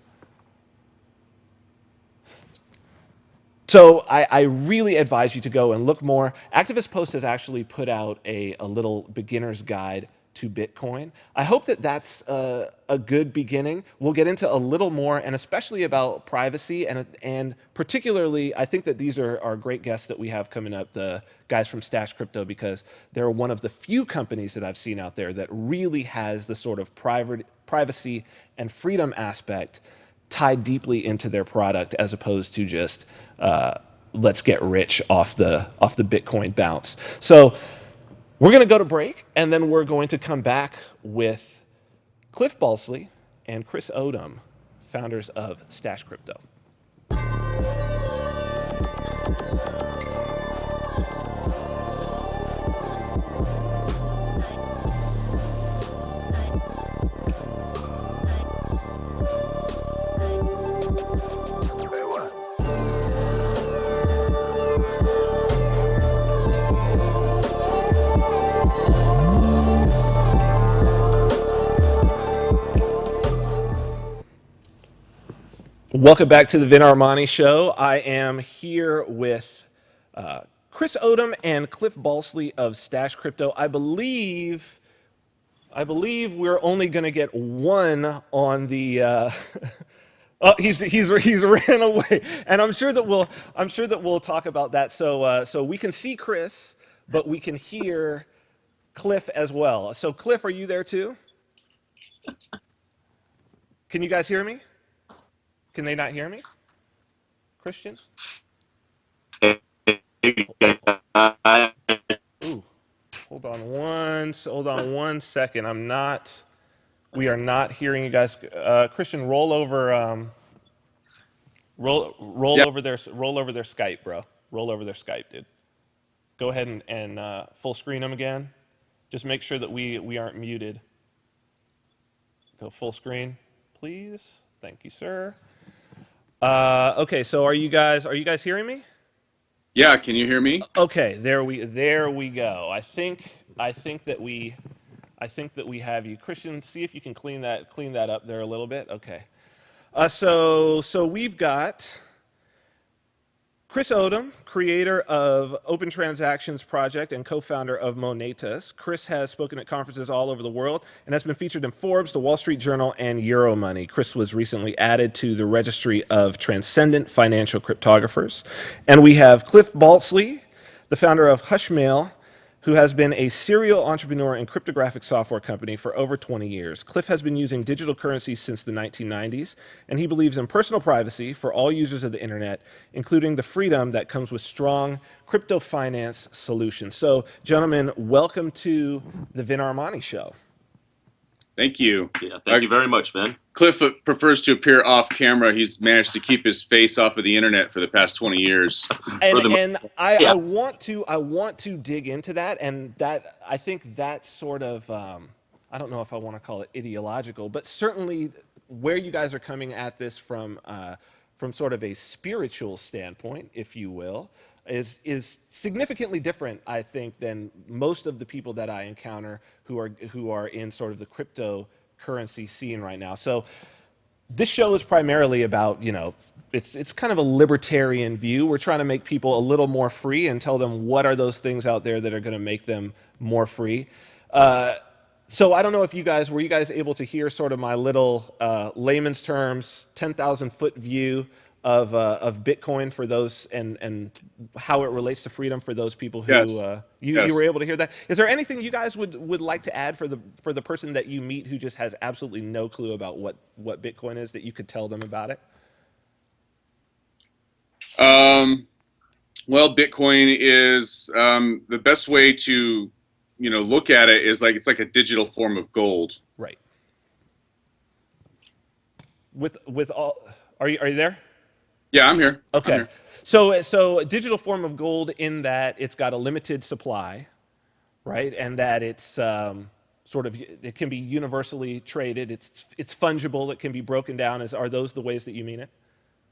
So I really advise you to go and look more. Activist Post has actually put out a little beginner's guide to Bitcoin. I hope that that's a good beginning. We'll get into a little more, and especially about privacy, and particularly, I think that these are great guests that we have coming up, the guys from Stash Crypto, because they're one of the few companies that I've seen out there that really has the sort of privacy and freedom aspect tied deeply into their product, as opposed to just let's get rich off the Bitcoin bounce. So we're going to go to break, and then we're going to come back with Cliff Baltzley and Chris Odom, founders of Stash Crypto. Welcome back to the Vin Armani Show. I am here with Chris Odom and Cliff Baltzley of Stash Crypto. I believe we're only going to get one on the. Oh, he's ran away, and I'm sure that we'll talk about that. So we can see Chris, but we can hear Cliff as well. So Cliff, are you there too? Can you guys hear me? Can they not hear me? Christian? Ooh, hold on one second. We are not hearing you guys. Christian, roll over their Skype, bro. Roll over their Skype, dude. Go ahead and full screen them again. Just make sure that we aren't muted. Go full screen, please. Thank you, sir. Okay, so are you guys hearing me? Yeah, can you hear me? Okay, there we go. I think that we have you, Christian. See if you can clean that up there a little bit. Okay. So we've got Chris Odom, creator of Open Transactions Project and co-founder of Monetas. Chris has spoken at conferences all over the world and has been featured in Forbes, The Wall Street Journal, and Euromoney. Chris was recently added to the registry of transcendent financial cryptographers. And we have Cliff Baltzley, the founder of Hushmail, who has been a serial entrepreneur in cryptographic software company for over 20 years. Cliff has been using digital currencies since the 1990s, and he believes in personal privacy for all users of the internet, including the freedom that comes with strong crypto finance solutions. So, gentlemen, welcome to the Vin Armani Show. Thank you. Yeah, thank you very much, Vin. Cliff prefers to appear off camera. He's managed to keep his face off of the internet for the past 20 years. And I want to dig into that, and that I think that's sort of I don't know if I want to call it ideological, but certainly where you guys are coming at this from sort of a spiritual standpoint, if you will, is significantly different, I think, than most of the people that I encounter who are in sort of the cryptocurrency scene right now. So this show is primarily about, it's kind of a libertarian view. We're trying to make people a little more free and tell them what are those things out there that are going to make them more free. So I don't know if were you guys able to hear sort of my little layman's terms, 10,000 foot view of Bitcoin for those and how it relates to freedom for those people who Yes. you were able to hear that. Is there anything you guys would like to add for the person that you meet who just has absolutely no clue about what Bitcoin is that you could tell them about it? Well, Bitcoin is the best way to look at it is it's like a digital form of gold. Right. With all, are you there? Yeah, I'm here. Okay. I'm here. So a digital form of gold in that it's got a limited supply, right? And that it's it can be universally traded. It's fungible. It can be broken down. Are those the ways that you mean it?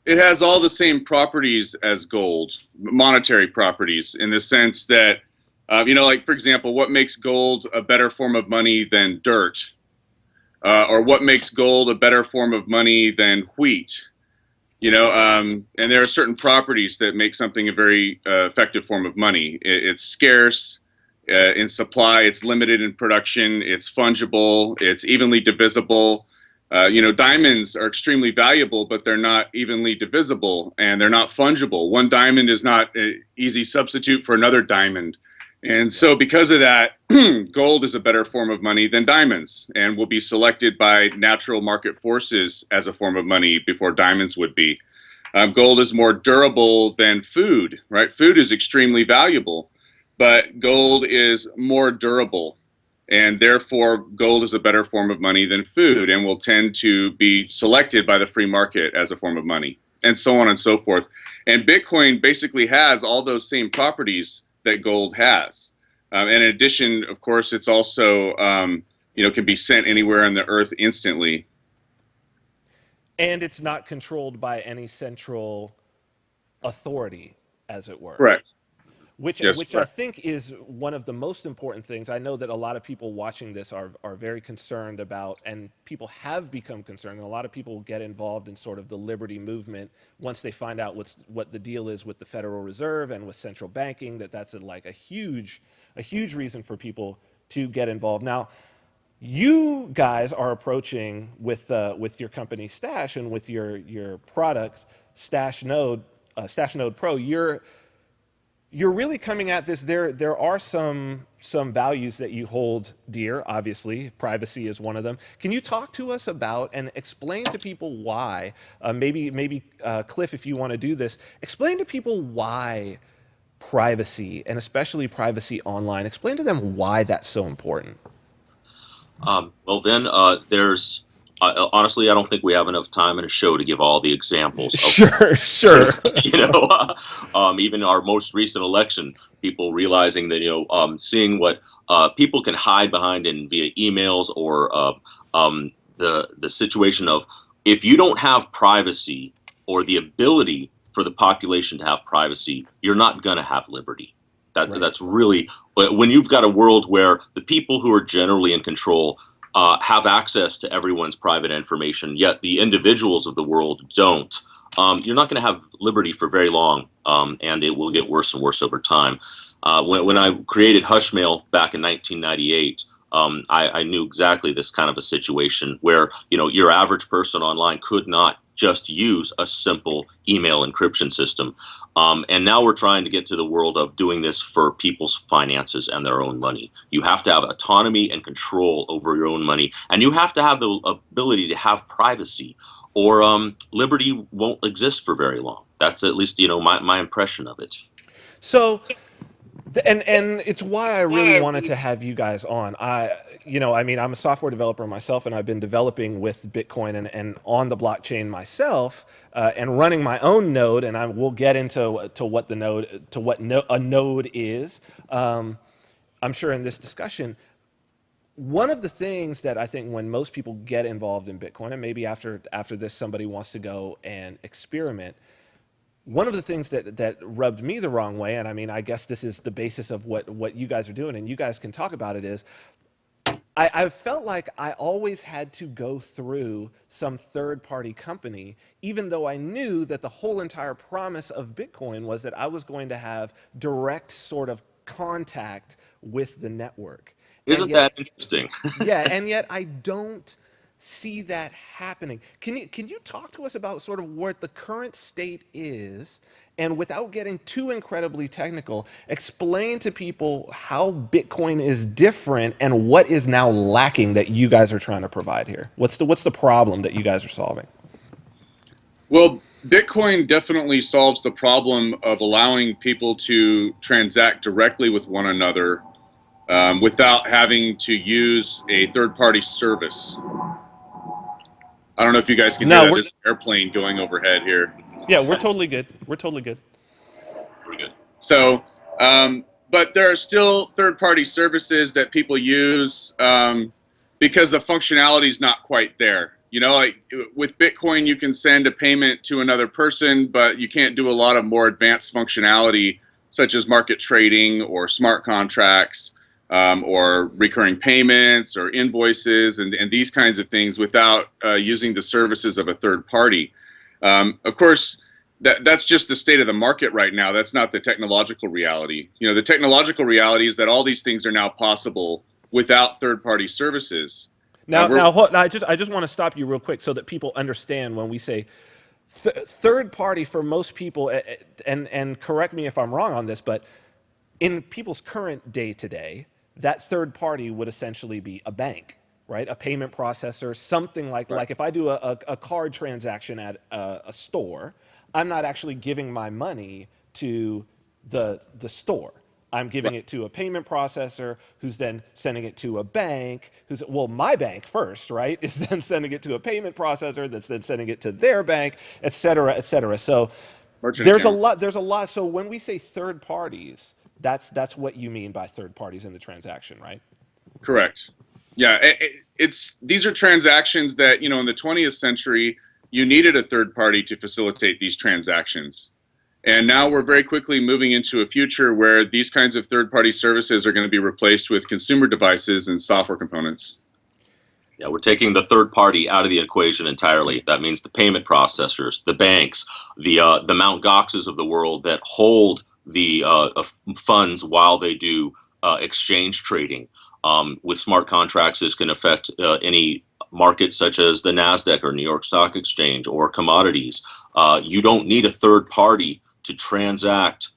It has all the same properties as gold, monetary properties, in the sense that, for example, what makes gold a better form of money than dirt? Or what makes gold a better form of money than wheat? And there are certain properties that make something a very effective form of money. It's scarce in supply, it's limited in production, it's fungible, it's evenly divisible. Diamonds are extremely valuable, but they're not evenly divisible and they're not fungible. One diamond is not an easy substitute for another diamond. And so because of that, gold is a better form of money than diamonds and will be selected by natural market forces as a form of money before diamonds would be. Gold is more durable than food, right? Food is extremely valuable, but gold is more durable. And therefore, gold is a better form of money than food and will tend to be selected by the free market as a form of money, and so on and so forth. And Bitcoin basically has all those same properties that gold has. And in addition, of course, it's also, can be sent anywhere on the earth instantly. And it's not controlled by any central authority, as it were. Correct. Which I think is one of the most important things. I know that a lot of people watching this are very concerned about, and people have become concerned, and a lot of people get involved in sort of the liberty movement once they find out what the deal is with the Federal Reserve and with central banking, that's a huge reason for people to get involved. Now, you guys are approaching with your company Stash and with your product Stash Node Pro. You're really coming at this. There are some values that you hold dear. Obviously, privacy is one of them. Can you talk to us about and explain to people why? Maybe Cliff, if you want to do this, explain to people why privacy, and especially privacy online. Explain to them why that's so important. Well, then there's honestly, I don't think we have enough time in a show to give all the examples. Sure. Even our most recent election, people realizing that seeing what people can hide behind in via emails or the situation of if you don't have privacy or the ability for the population to have privacy, you're not going to have liberty. That's really, when you've got a world where the people who are generally in control have access to everyone's private information, yet the individuals of the world don't, you're not going to have liberty for very long, and it will get worse and worse over time. When I created Hushmail back in 1998, I knew exactly this kind of a situation where, your average person online could not just use a simple email encryption system. And now we're trying to get to the world of doing this for people's finances and their own money. You have to have autonomy and control over your own money, and you have to have the ability to have privacy, or liberty won't exist for very long. That's at least, my impression of it. So, and it's why I really wanted to have you guys on. I'm a software developer myself, and I've been developing with Bitcoin and on the blockchain myself, and running my own node. And we'll get into what a node is. I'm sure in this discussion. One of the things that I think when most people get involved in Bitcoin, and maybe after this somebody wants to go and experiment, one of the things that rubbed me the wrong way, and I guess this is the basis of what you guys are doing, and you guys can talk about it, is I felt like I always had to go through some third-party company, even though I knew that the whole entire promise of Bitcoin was that I was going to have direct sort of contact with the network. Isn't that interesting? Yeah, and yet I don't see that happening. Can you talk to us about sort of what the current state is, and without getting too incredibly technical, explain to people how Bitcoin is different and what is now lacking that you guys are trying to provide here? What's the problem that you guys are solving? Well, Bitcoin definitely solves the problem of allowing people to transact directly with one another without having to use a third-party service. I don't know if you guys can hear that. There's an airplane going overhead here. Yeah, we're totally good. We're totally good. Pretty good. So, but there are still third-party services that people use because the functionality is not quite there. Like with Bitcoin, you can send a payment to another person, but you can't do a lot of more advanced functionality, such as market trading or smart contracts. Or recurring payments or invoices and these kinds of things without using the services of a third party. Of course, that's just the state of the market right now. That's not the technological reality. The technological reality is that all these things are now possible without third-party services. Now, I just want to stop you real quick so that people understand when we say third party for most people, and correct me if I'm wrong on this, but in people's current day-to-day, that third party would essentially be a bank, right? A payment processor, something like if I do a card transaction at a store, I'm not actually giving my money to the store. I'm giving it to a payment processor who's then sending it to a bank my bank first, right? Is then sending it to a payment processor that's then sending it to their bank, et cetera, et cetera. So there's a lot. So when we say third parties, that's what you mean by third parties in the transaction, right? Correct. Yeah, these are transactions that, in the 20th century, you needed a third party to facilitate these transactions. And now we're very quickly moving into a future where these kinds of third party services are going to be replaced with consumer devices and software components. Yeah, we're taking the third party out of the equation entirely. That means the payment processors, the banks, the Mt. Goxes of the world that hold the funds while they do exchange trading. With smart contracts, this can affect any market such as the NASDAQ or New York Stock Exchange or commodities. You don't need a third party to transact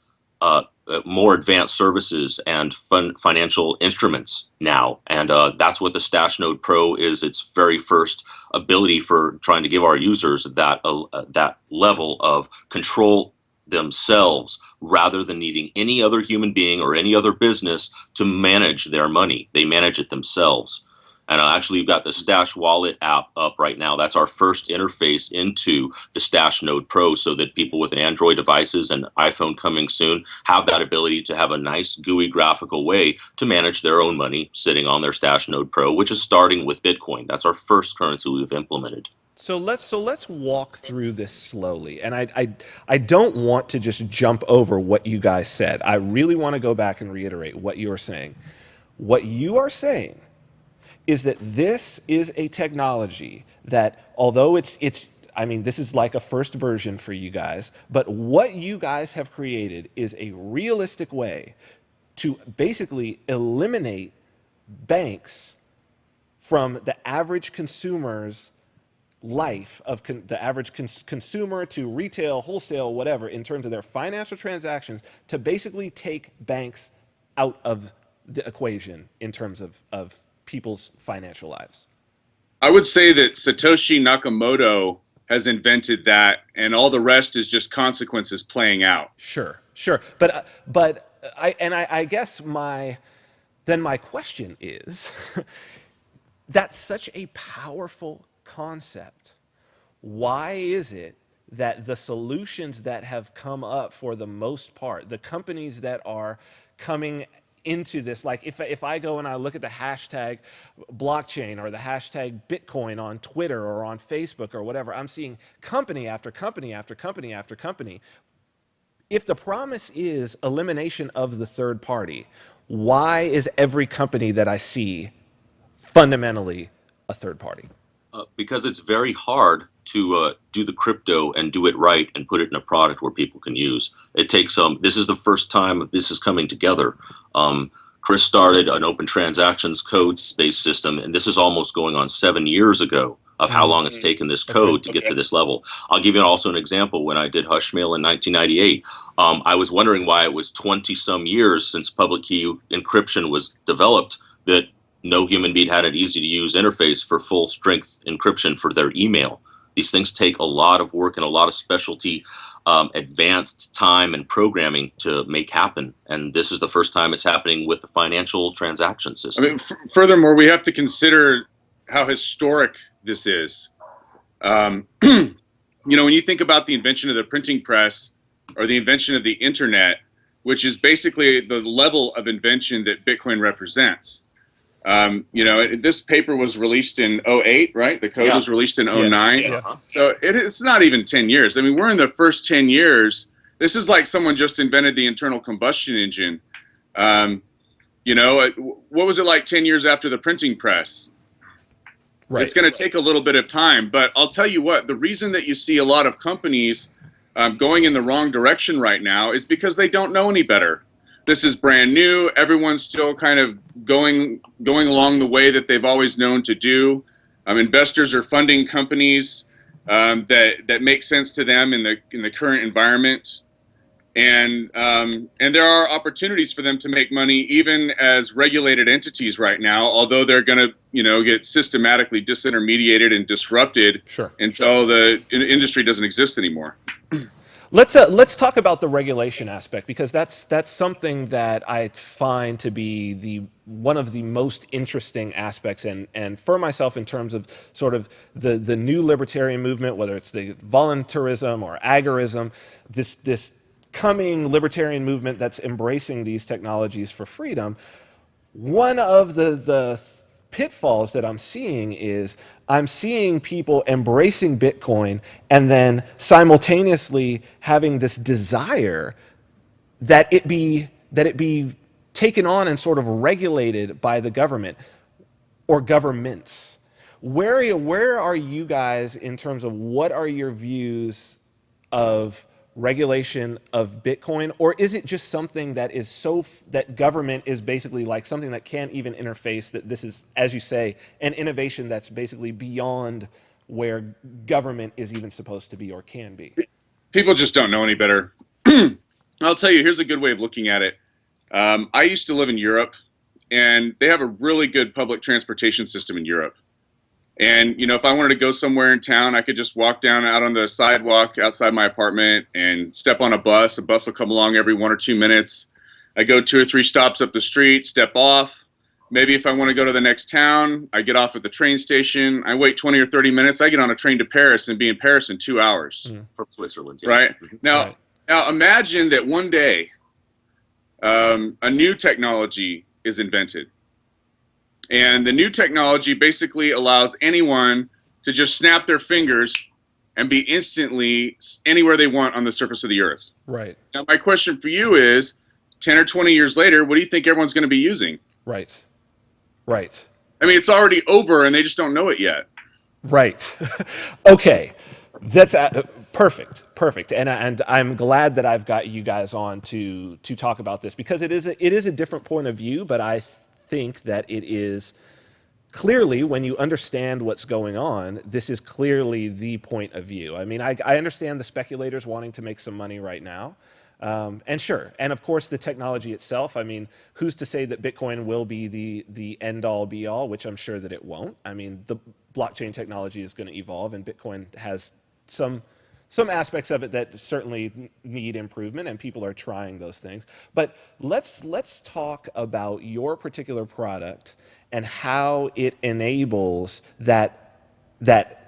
more advanced services and financial instruments now. And that's what the Stash Node Pro is, its very first ability for trying to give our users that level of control themselves rather than needing any other human being or any other business to manage their money. They manage it themselves. And actually, you've got the Stash Wallet app up right now. That's our first interface into the Stash Node Pro so that people with Android devices and iPhone coming soon have that ability to have a nice GUI graphical way to manage their own money sitting on their Stash Node Pro, which is starting with Bitcoin. That's our first currency we've implemented. So let's walk through this slowly. And I don't want to just jump over what you guys said. I really want to go back and reiterate what you are saying. What you are saying is that this is a technology that, although it's I mean, this is like a first version for you guys, but what you guys have created is a realistic way to basically eliminate banks from the average consumer's life of the average consumer to retail, wholesale, whatever, in terms of their financial transactions, to basically take banks out of the equation in terms of people's financial lives. I would say that Satoshi Nakamoto has invented that, and all the rest is just consequences playing out. Sure. But I guess my question is, that's such a powerful concept. Why is it that the solutions that have come up, for the most part, the companies that are coming into this, like if I go and I look at the hashtag blockchain or the hashtag Bitcoin on Twitter or on Facebook or whatever, I'm seeing company after company after company after company. If the promise is elimination of the third party, why is every company that I see fundamentally a third party? Because it's very hard to do the crypto and do it right and put it in a product where people can use. It takes this is the first time this is coming together. Chris started an open transactions code-based system, and this is almost going on 7 years ago of how long it's taken this code to get to this level. I'll give you also an example. When I did Hushmail in 1998, I was wondering why it was 20-some years since public key encryption was developed that no human being had an easy-to-use interface for full-strength encryption for their email. These things take a lot of work and a lot of specialty, advanced time and programming to make happen. And this is the first time it's happening with the financial transaction system. I mean, furthermore, we have to consider how historic this is. You know, when you think about the invention of the printing press or the invention of the internet, which is basically the level of invention that Bitcoin represents. You know, this paper was released in 2008, right? The code was released in 2009. Yes. Uh-huh. So it's not even 10 years. I mean, we're in the first 10 years. This is like someone just invented the internal combustion engine. You know, what was it like 10 years after the printing press? Right. It's going to take a little bit of time. But I'll tell you what, the reason that you see a lot of companies going in the wrong direction right now is because they don't know any better. This is brand new. Everyone's still kind of going along the way that they've always known to do. Investors are funding companies that make sense to them in the current environment, and there are opportunities for them to make money even as regulated entities right now. Although they're going to get systematically disintermediated and disrupted until the industry doesn't exist anymore. Let's talk about the regulation aspect, because that's something that I find to be one of the most interesting aspects, and for myself in terms of sort of the new libertarian movement, whether it's the voluntarism or agorism, this coming libertarian movement that's embracing these technologies for freedom. One of the pitfalls that I'm seeing is I'm seeing people embracing Bitcoin and then simultaneously having this desire that it be taken on and sort of regulated by the government or governments. Where are you guys in terms of what are your views of regulation of Bitcoin, or is it just something that is that government is basically like something that can't even interface, that this is, as you say, an innovation that's basically beyond where government is even supposed to be or can be? People just don't know any better. I'll tell you, here's a good way of looking at it. I used to live in Europe, and they have a really good public transportation system in Europe. And, if I wanted to go somewhere in town, I could just walk down out on the sidewalk outside my apartment and step on a bus. A bus will come along every 1 or 2 minutes. I go 2 or 3 stops up the street, step off. Maybe if I want to go to the next town, I get off at the train station. I wait 20 or 30 minutes. I get on a train to Paris and be in Paris in 2 hours. From Switzerland. Yeah. Right? Now imagine that one day a new technology is invented. And the new technology basically allows anyone to just snap their fingers and be instantly anywhere they want on the surface of the earth. Right. Now, my question for you is, 10 or 20 years later, what do you think everyone's going to be using? Right. Right. I mean, it's already over and they just don't know it yet. Right. Okay. That's perfect. And I'm glad that I've got you guys on to talk about this, because it is a different point of view, but I think that it is clearly, when you understand what's going on, this is clearly the point of view. I mean, I understand the speculators wanting to make some money right now. And sure, and of course the technology itself, I mean, who's to say that Bitcoin will be the end-all be-all, which I'm sure that it won't. I mean, the blockchain technology is going to evolve, and Bitcoin has some aspects of it that certainly need improvement, and people are trying those things. But let's talk about your particular product and how it enables that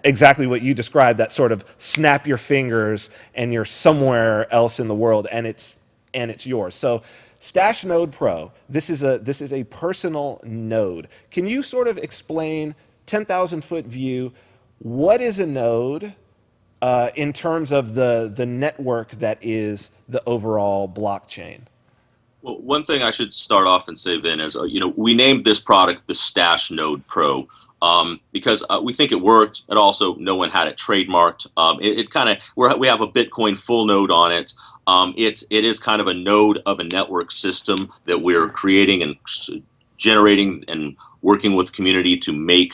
exactly what you described, that sort of snap your fingers and you're somewhere else in the world, and it's yours. So Stash Node Pro, this is a personal node. Can you sort of explain, 10,000 foot view, what is a node in terms of the network that is the overall blockchain? Well, one thing I should start off and say, Vin, is we named this product the Stash Node Pro because we think it worked. And also, no one had it trademarked. It kind of, we have a Bitcoin full node on it. It is kind of a node of a network system that we're creating and generating and working with community to make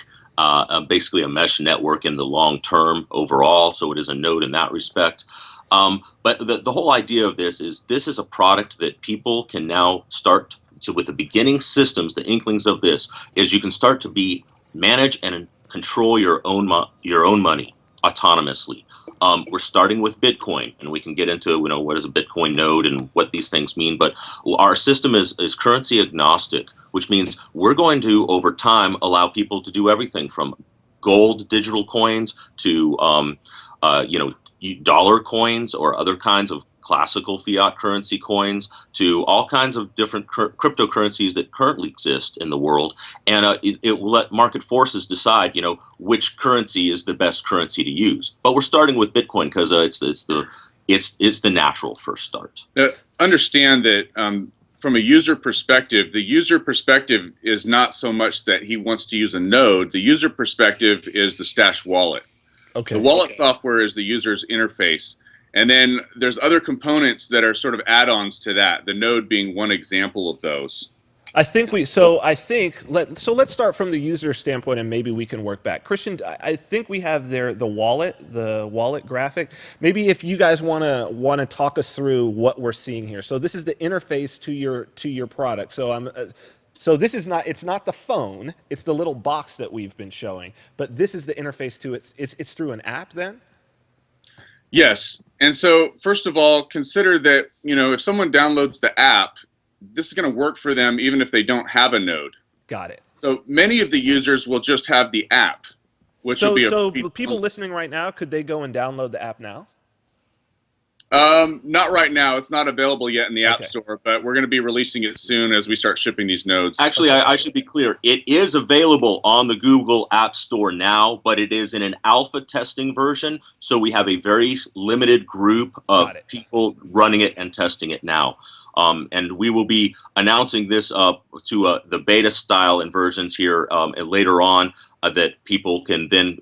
basically a mesh network in the long term overall. So it is a node in that respect. But the whole idea of this is a product that people can now start to, with the beginning systems, the inklings of this, is you can start to manage and control your own money autonomously. We're starting with Bitcoin, and we can get into what is a Bitcoin node and what these things mean. But our system is currency agnostic, which means we're going to, over time, allow people to do everything from gold digital coins to dollar coins or other kinds of classical fiat currency coins, to all kinds of different cryptocurrencies that currently exist in the world. And it will let market forces decide, which currency is the best currency to use. But we're starting with Bitcoin because it's the natural first start. Understand that from a user perspective, the user perspective is not so much that he wants to use a node. The user perspective is the Stash wallet. Okay. The wallet software is the user's interface. And then there's other components that are sort of add-ons to that, the node being one example of those. Let's start from the user standpoint, and maybe we can work back. Christian, I think we have the wallet graphic. Maybe if you guys want to talk us through what we're seeing here. So this is the interface to your product. So this is not, it's not the phone, it's the little box that we've been showing, but this is the interface to it. It's through an app then? Yes. And so first of all, consider that, if someone downloads the app, this is going to work for them even if they don't have a node. Got it. So many of the users will just have the app, which will be So people listening right now, could they go and download the app now? Not right now. It's not available yet in the App Store, but we're going to be releasing it soon as we start shipping these nodes. Actually, I should be clear. It is available on the Google App Store now, but it is in an alpha testing version. So we have a very limited group of people running it and testing it now. And we will be announcing this to the beta style and versions here later on that people can then,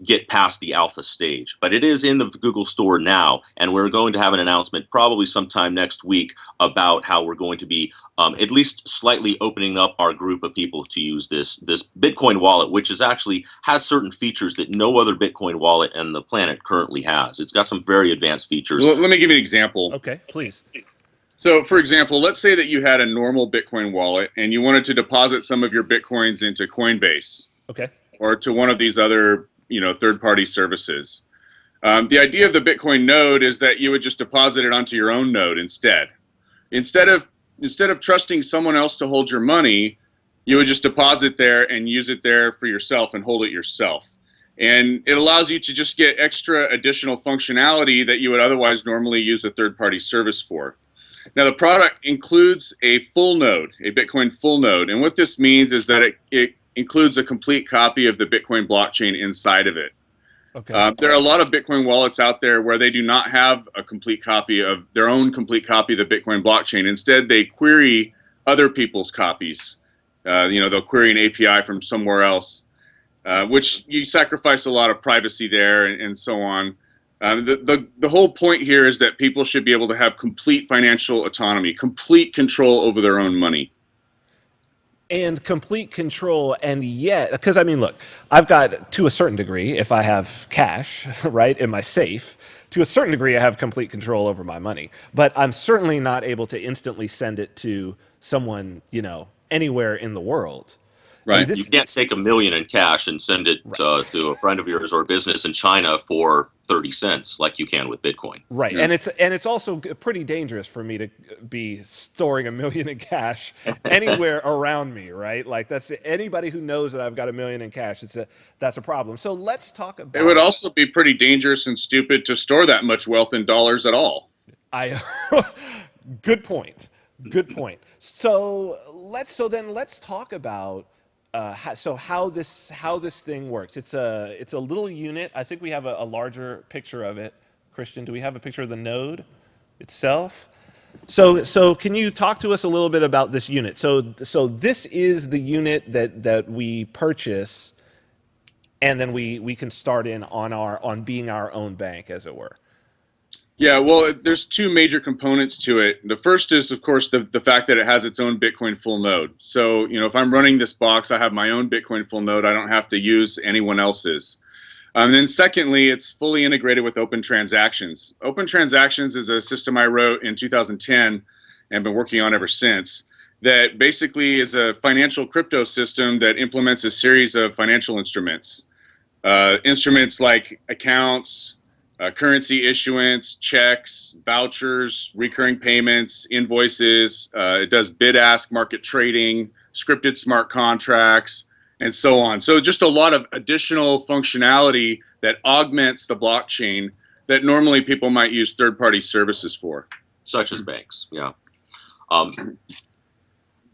get past the alpha stage. But it is in the Google Store now, and we're going to have an announcement probably sometime next week about how we're going to be at least slightly opening up our group of people to use this Bitcoin wallet, which has certain features that no other Bitcoin wallet on the planet currently has. It's got some very advanced features. Well, let me give you an example. Okay, please. So, for example, let's say that you had a normal Bitcoin wallet and you wanted to deposit some of your Bitcoins into Coinbase. Okay. Or to one of these other, third-party services. The idea of the Bitcoin node is that you would just deposit it onto your own node instead. Instead of trusting someone else to hold your money, you would just deposit there and use it there for yourself and hold it yourself. And it allows you to just get extra additional functionality that you would otherwise normally use a third-party service for. Now, the product includes a full node, a Bitcoin full node. And what this means is that it includes a complete copy of the Bitcoin blockchain inside of it. Okay. There are a lot of Bitcoin wallets out there where they do not have a complete copy of their own complete copy of the Bitcoin blockchain. Instead, they query other people's copies. They'll query an API from somewhere else, which you sacrifice a lot of privacy there and so on. The whole point here is that people should be able to have complete financial autonomy, complete control over their own money. And complete control, and yet, because I mean, look, I've got, to a certain degree, if I have cash, right, in my safe, to a certain degree, I have complete control over my money. But I'm certainly not able to instantly send it to someone, anywhere in the world. Right. You can't take $1 million in cash and send it to a friend of yours or a business in China for 30 cents like you can with Bitcoin. Right. Yeah. And it's also pretty dangerous for me to be storing $1 million in cash anywhere around me, right? Like that's anybody who knows that I've got $1 million in cash, that's a problem. So let's talk about it. Would also be pretty dangerous and stupid to store that much wealth in dollars at all. Good point. Good point. So let's talk about how this thing works. It's a little unit. I think we have a larger picture of it. Christian, do we have a picture of the node itself? So can you talk to us a little bit about this unit? So this is the unit that we purchase, and then we can start in on being our own bank, as it were. Yeah, well, there's two major components to it. The first is, of course, the fact that it has its own Bitcoin full node. So, if I'm running this box, I have my own Bitcoin full node. I don't have to use anyone else's. And then secondly, it's fully integrated with Open Transactions. Open Transactions is a system I wrote in 2010 and been working on ever since, that basically is a financial crypto system that implements a series of financial instruments. Instruments like accounts, currency issuance, checks, vouchers, recurring payments, invoices. It does bid-ask market trading, scripted smart contracts, and so on. So just a lot of additional functionality that augments the blockchain that normally people might use third-party services for. Such as banks, yeah.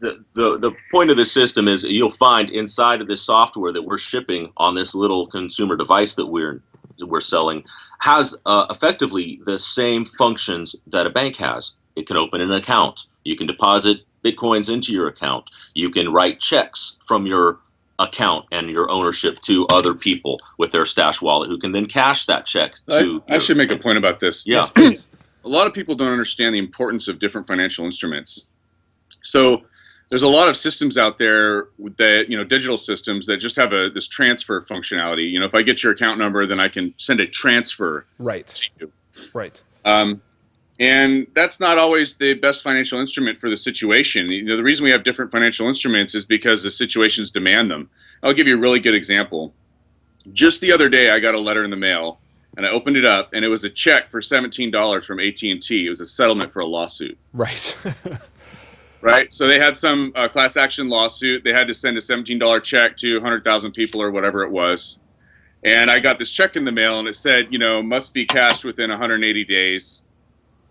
The point of the system is you'll find inside of this software that we're shipping on this little consumer device that we're selling has effectively the same functions that a bank has. It can open an account. You can deposit Bitcoins into your account. You can write checks from your account and your ownership to other people with their stash wallet who can then cash that check to... I should make a point about this. Yeah. Yes, a lot of people don't understand the importance of different financial instruments. So there's a lot of systems out there that, digital systems that just have this transfer functionality. If I get your account number, then I can send a transfer to you. Right. And that's not always the best financial instrument for the situation. The reason we have different financial instruments is because the situations demand them. I'll give you a really good example. Just the other day, I got a letter in the mail, and I opened it up, and it was a check for $17 from AT&T. It was a settlement for a lawsuit. Right. Right. So they had some class action lawsuit. They had to send a $17 check to 100,000 people or whatever it was. And I got this check in the mail, and it said, must be cashed within 180 days.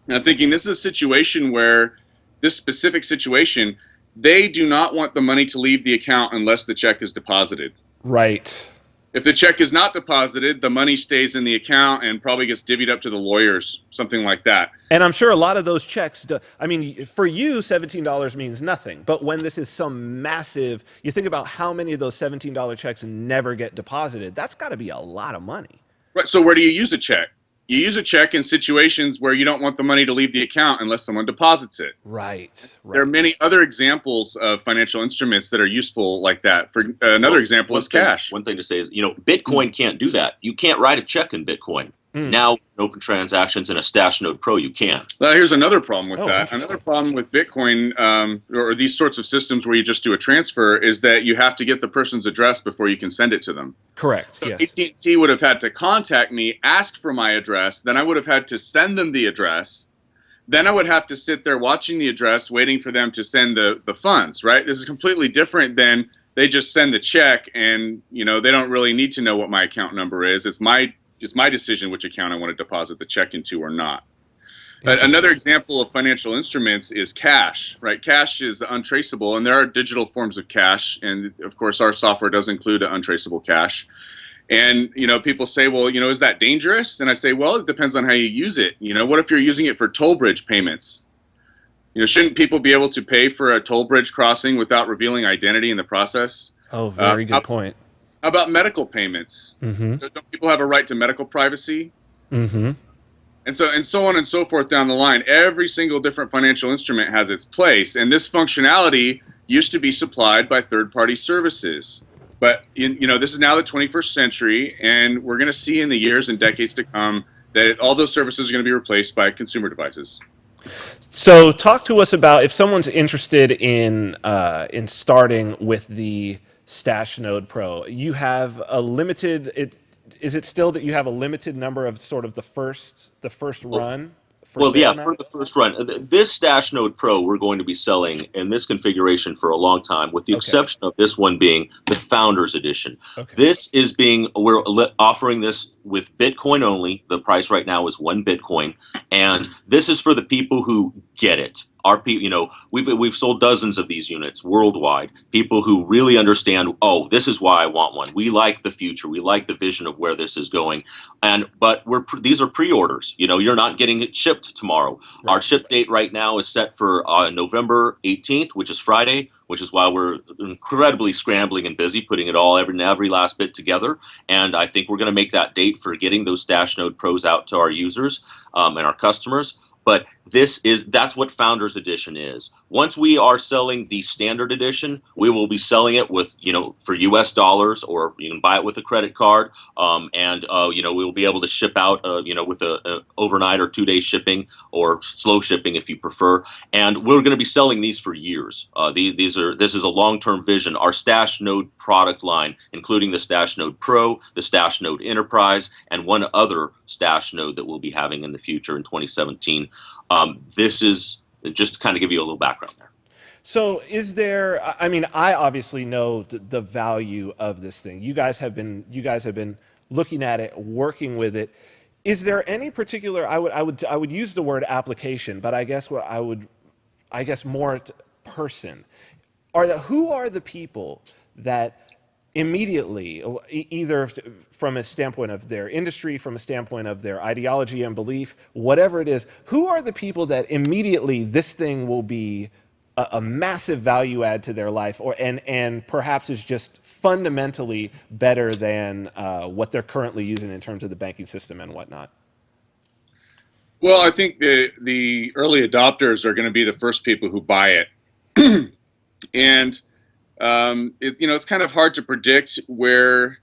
And I'm thinking, this is a situation where this specific situation, they do not want the money to leave the account unless the check is deposited. Right. If the check is not deposited, the money stays in the account and probably gets divvied up to the lawyers, something like that. And I'm sure a lot of those checks, for you, $17 means nothing. But when this is some massive, you think about how many of those $17 checks never get deposited, that's got to be a lot of money. Right. So where do you use a check? You use a check in situations where you don't want the money to leave the account unless someone deposits it. Right. There are many other examples of financial instruments that are useful like that. For another example is cash. One thing to say is, Bitcoin can't do that. You can't write a check in Bitcoin. Now, Open Transactions and a Stash Node Pro, you can. Well, here's another problem with that. Another problem with Bitcoin or these sorts of systems where you just do a transfer is that you have to get the person's address before you can send it to them. Correct. So yes. AT&T would have had to contact me, ask for my address, then I would have had to send them the address. Then I would have to sit there watching the address, waiting for them to send the funds, right? This is completely different than they just send the check and, they don't really need to know what my account number is. It's my decision which account I want to deposit the check into or not. But another example of financial instruments is cash, right? Cash is untraceable, and there are digital forms of cash. And of course, our software does include untraceable cash. And, people say, well, is that dangerous? And I say, well, it depends on how you use it. What if you're using it for toll bridge payments? Shouldn't people be able to pay for a toll bridge crossing without revealing identity in the process? Oh, very good point. How about medical payments? Mm-hmm. Don't people have a right to medical privacy? Mm-hmm. And so on and so forth down the line. Every single different financial instrument has its place. And this functionality used to be supplied by third-party services. But, this is now the 21st century, and we're going to see in the years and decades to come that all those services are going to be replaced by consumer devices. So talk to us about if someone's interested in starting with the Stash Node Pro. You have a limited. Is it still that you have a limited number of sort of the first run? For the first run. This Stash Node Pro we're going to be selling in this configuration for a long time, with the exception of this one being the Founders Edition. Okay. We're offering this with Bitcoin only. The price right now is 1 Bitcoin, and this is for the people who get it. Our people, we've sold dozens of these units worldwide. People who really understand, oh, this is why I want one. We like the future. We like the vision of where this is going. But these are pre-orders. You're not getting it shipped tomorrow. Right. Our ship date right now is set for November 18th, which is Friday, which is why we're incredibly scrambling and busy putting it all every last bit together. And I think we're going to make that date for getting those Stash Node Pros out to our users and our customers. But that's what Founders Edition is. Once we are selling the Standard Edition, we will be selling it with, for US dollars, or you can buy it with a credit card. We'll be able to ship out, with a overnight or 2-day shipping, or slow shipping if you prefer. And we're going to be selling these for years. This is a long-term vision. Our Stash Node product line, including the Stash Node Pro, the Stash Node Enterprise, and one other Stash Node that we'll be having in the future in 2017. This is just to kind of give you a little background there. So is there, I obviously know the value of this thing. You guys have been looking at it, working with it. Is there any particular, I would use the word application, but I guess more person. Who are the people that immediately, either from a standpoint of their industry, from a standpoint of their ideology and belief, whatever it is, who are the people that immediately this thing will be a massive value add to their life, and perhaps is just fundamentally better than what they're currently using in terms of the banking system and whatnot? Well, I think the early adopters are going to be the first people who buy it. And it's kind of hard to predict where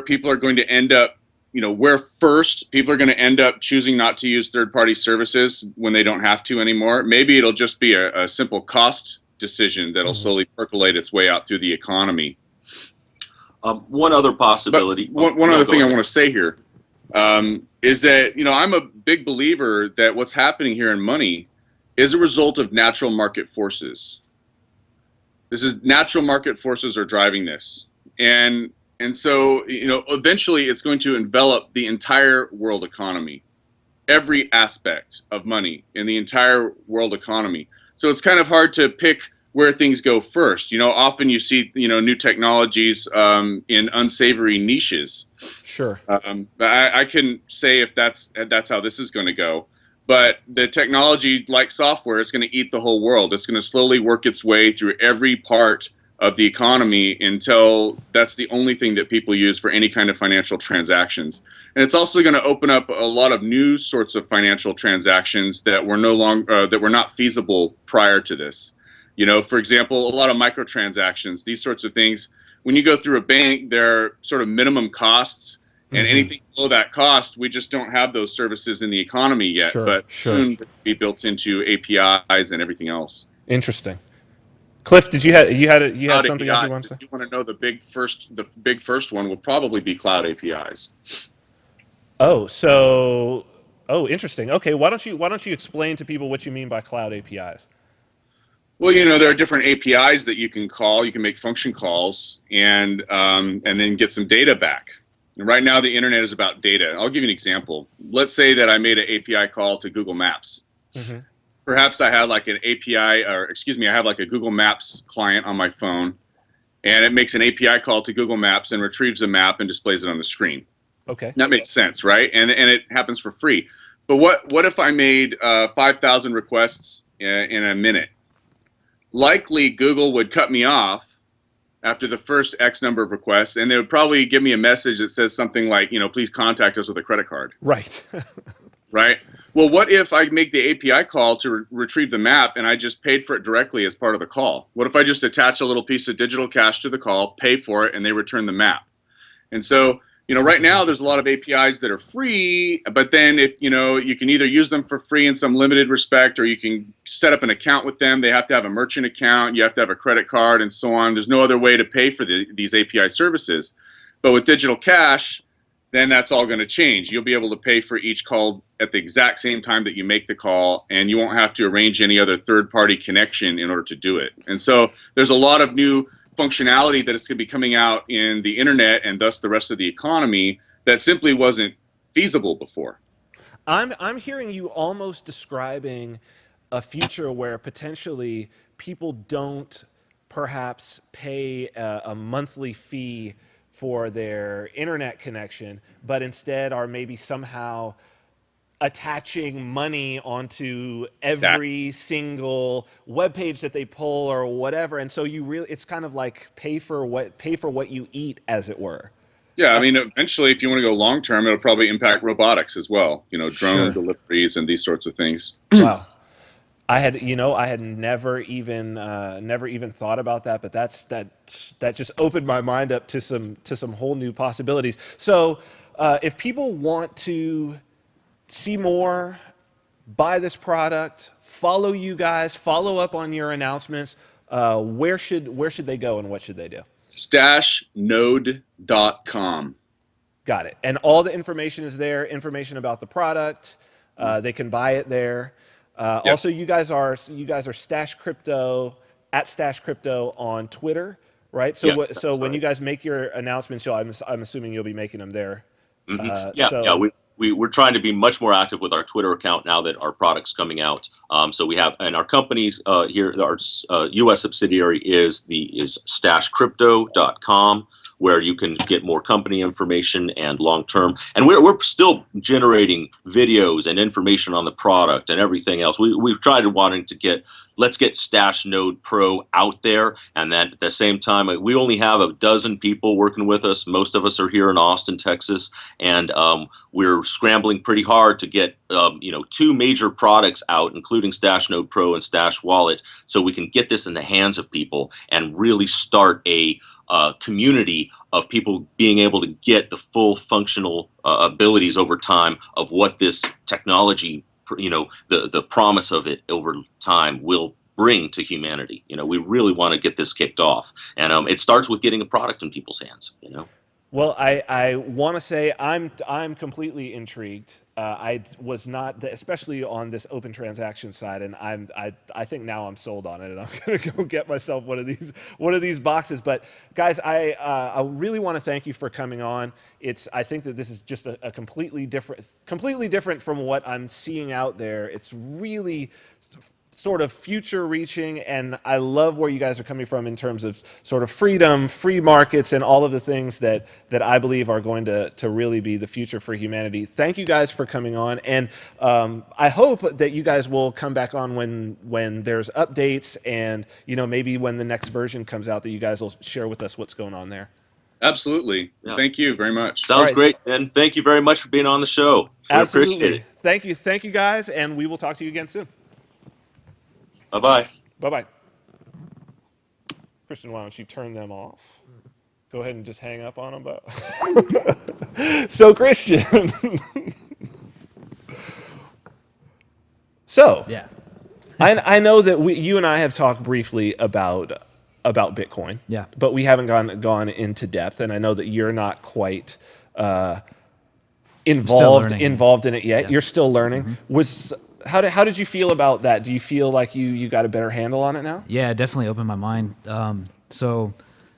people are going to end up, where first people are going to end up choosing not to use third-party services when they don't have to anymore. Maybe it'll just be a simple cost decision that'll slowly percolate its way out through the economy. One other possibility. One other thing I want to say here is that, I'm a big believer that what's happening here in money is a result of natural market forces. Natural market forces are driving this. And so, eventually it's going to envelop the entire world economy, every aspect of money in the entire world economy. So it's kind of hard to pick where things go first. Often you see, new technologies in unsavory niches. Sure. I couldn't say if that's how this is going to go. But the technology, like software, is going to eat the whole world. It's going to slowly work its way through every part of the economy until that's the only thing that people use for any kind of financial transactions. And it's also going to open up a lot of new sorts of financial transactions that were not feasible prior to this. For example, a lot of microtransactions, these sorts of things. When you go through a bank, there are sort of minimum costs. And anything below that cost, we just don't have those services in the economy yet. But soon they'll be built into APIs and everything else. Interesting. Cliff, did you have something else you want to say? If you want to know the big first one will probably be cloud APIs. Interesting. Okay, why don't you explain to people what you mean by cloud APIs? Well, there are different APIs that you can call. You can make function calls and then get some data back. And right now, the internet is about data. I'll give you an example. Let's say that I made an API call to Google Maps. Mm-hmm. Perhaps I had like an API, I have like a Google Maps client on my phone, and it makes an API call to Google Maps and retrieves a map and displays it on the screen. Okay. That makes sense, right? And it happens for free. But what if I made 5,000 requests in a minute? Likely Google would cut me off after the first X number of requests, and they would probably give me a message that says something like, please contact us with a credit card. Right. Right? Well, what if I make the API call to retrieve the map and I just paid for it directly as part of the call? What if I just attach a little piece of digital cash to the call, pay for it, and they return the map? And so, right now there's a lot of APIs that are free, but then if, you can either use them for free in some limited respect, or you can set up an account with them. They have to have a merchant account. You have to have a credit card and so on. There's no other way to pay for these API services. But with digital cash, then that's all going to change. You'll be able to pay for each call at the exact same time that you make the call, and you won't have to arrange any other third-party connection in order to do it. And so there's a lot of new functionality that is going to be coming out in the internet and thus the rest of the economy that simply wasn't feasible before. I'm hearing you almost describing a future where potentially people don't perhaps pay a monthly fee for their internet connection, but instead are maybe somehow attaching money onto every single web page that they pull or whatever, and so it's kind of like pay for what you eat, as it were. Yeah, eventually, if you want to go long term, it'll probably impact robotics as well. Drone deliveries and these sorts of things. Wow, I had never even thought about that, but that just opened my mind up to some whole new possibilities. So, if people want to see more, buy this product, follow you guys, follow up on your announcements, where should they go and what should they do? Stashnode.com. Got it. And all the information is there, information about the product. They can buy it there. Yep. Also, you guys are Stash Crypto, at Stash Crypto on Twitter, right? So Yes, when you guys make your announcements, I'm assuming you'll be making them there. Mm-hmm. We're trying to be much more active with our Twitter account now that our product's coming out. So we have, and our company here, our U.S. subsidiary is stashcrypto.com, where you can get more company information and long-term. And we're still generating videos and information on the product and everything else. We've tried wanting to let's get Stash Node Pro out there. And then at the same time, we only have a dozen people working with us. Most of us are here in Austin, Texas. And we're scrambling pretty hard to get, 2 major products out, including Stash Node Pro and Stash Wallet, so we can get this in the hands of people and really start a community of people being able to get the full functional abilities over time of what this technology, the promise of it over time will bring to humanity. We really want to get this kicked off, and it starts with getting a product in people's hands. Well, I want to say I'm completely intrigued. I was not, especially on this open transaction side, and I think now I'm sold on it, and I'm gonna go get myself one of these boxes. But guys, I really want to thank you for coming on. I think that this is just a completely different from what I'm seeing out there. It's really sort of future reaching, and I love where you guys are coming from in terms of sort of freedom, free markets, and all of the things that I believe are going to really be the future for humanity. Thank you guys for coming on, and I hope that you guys will come back on when there's updates, and maybe when the next version comes out, that you guys will share with us what's going on there. Absolutely. Yeah. Thank you very much. Sounds great, and thank you very much for being on the show. Absolutely. Appreciate it. Thank you guys, and we will talk to you again soon. Bye-bye. Bye-bye. Christian, why don't you turn them off? Go ahead and just hang up on them. So, Christian. Yeah. I know that you and I have talked briefly about Bitcoin. Yeah. But we haven't gone into depth, and I know that you're not quite involved in it yet. Yeah. You're still learning. Mm-hmm. How did you feel about that? Do you feel like you got a better handle on it now? Yeah, it definitely opened my mind. So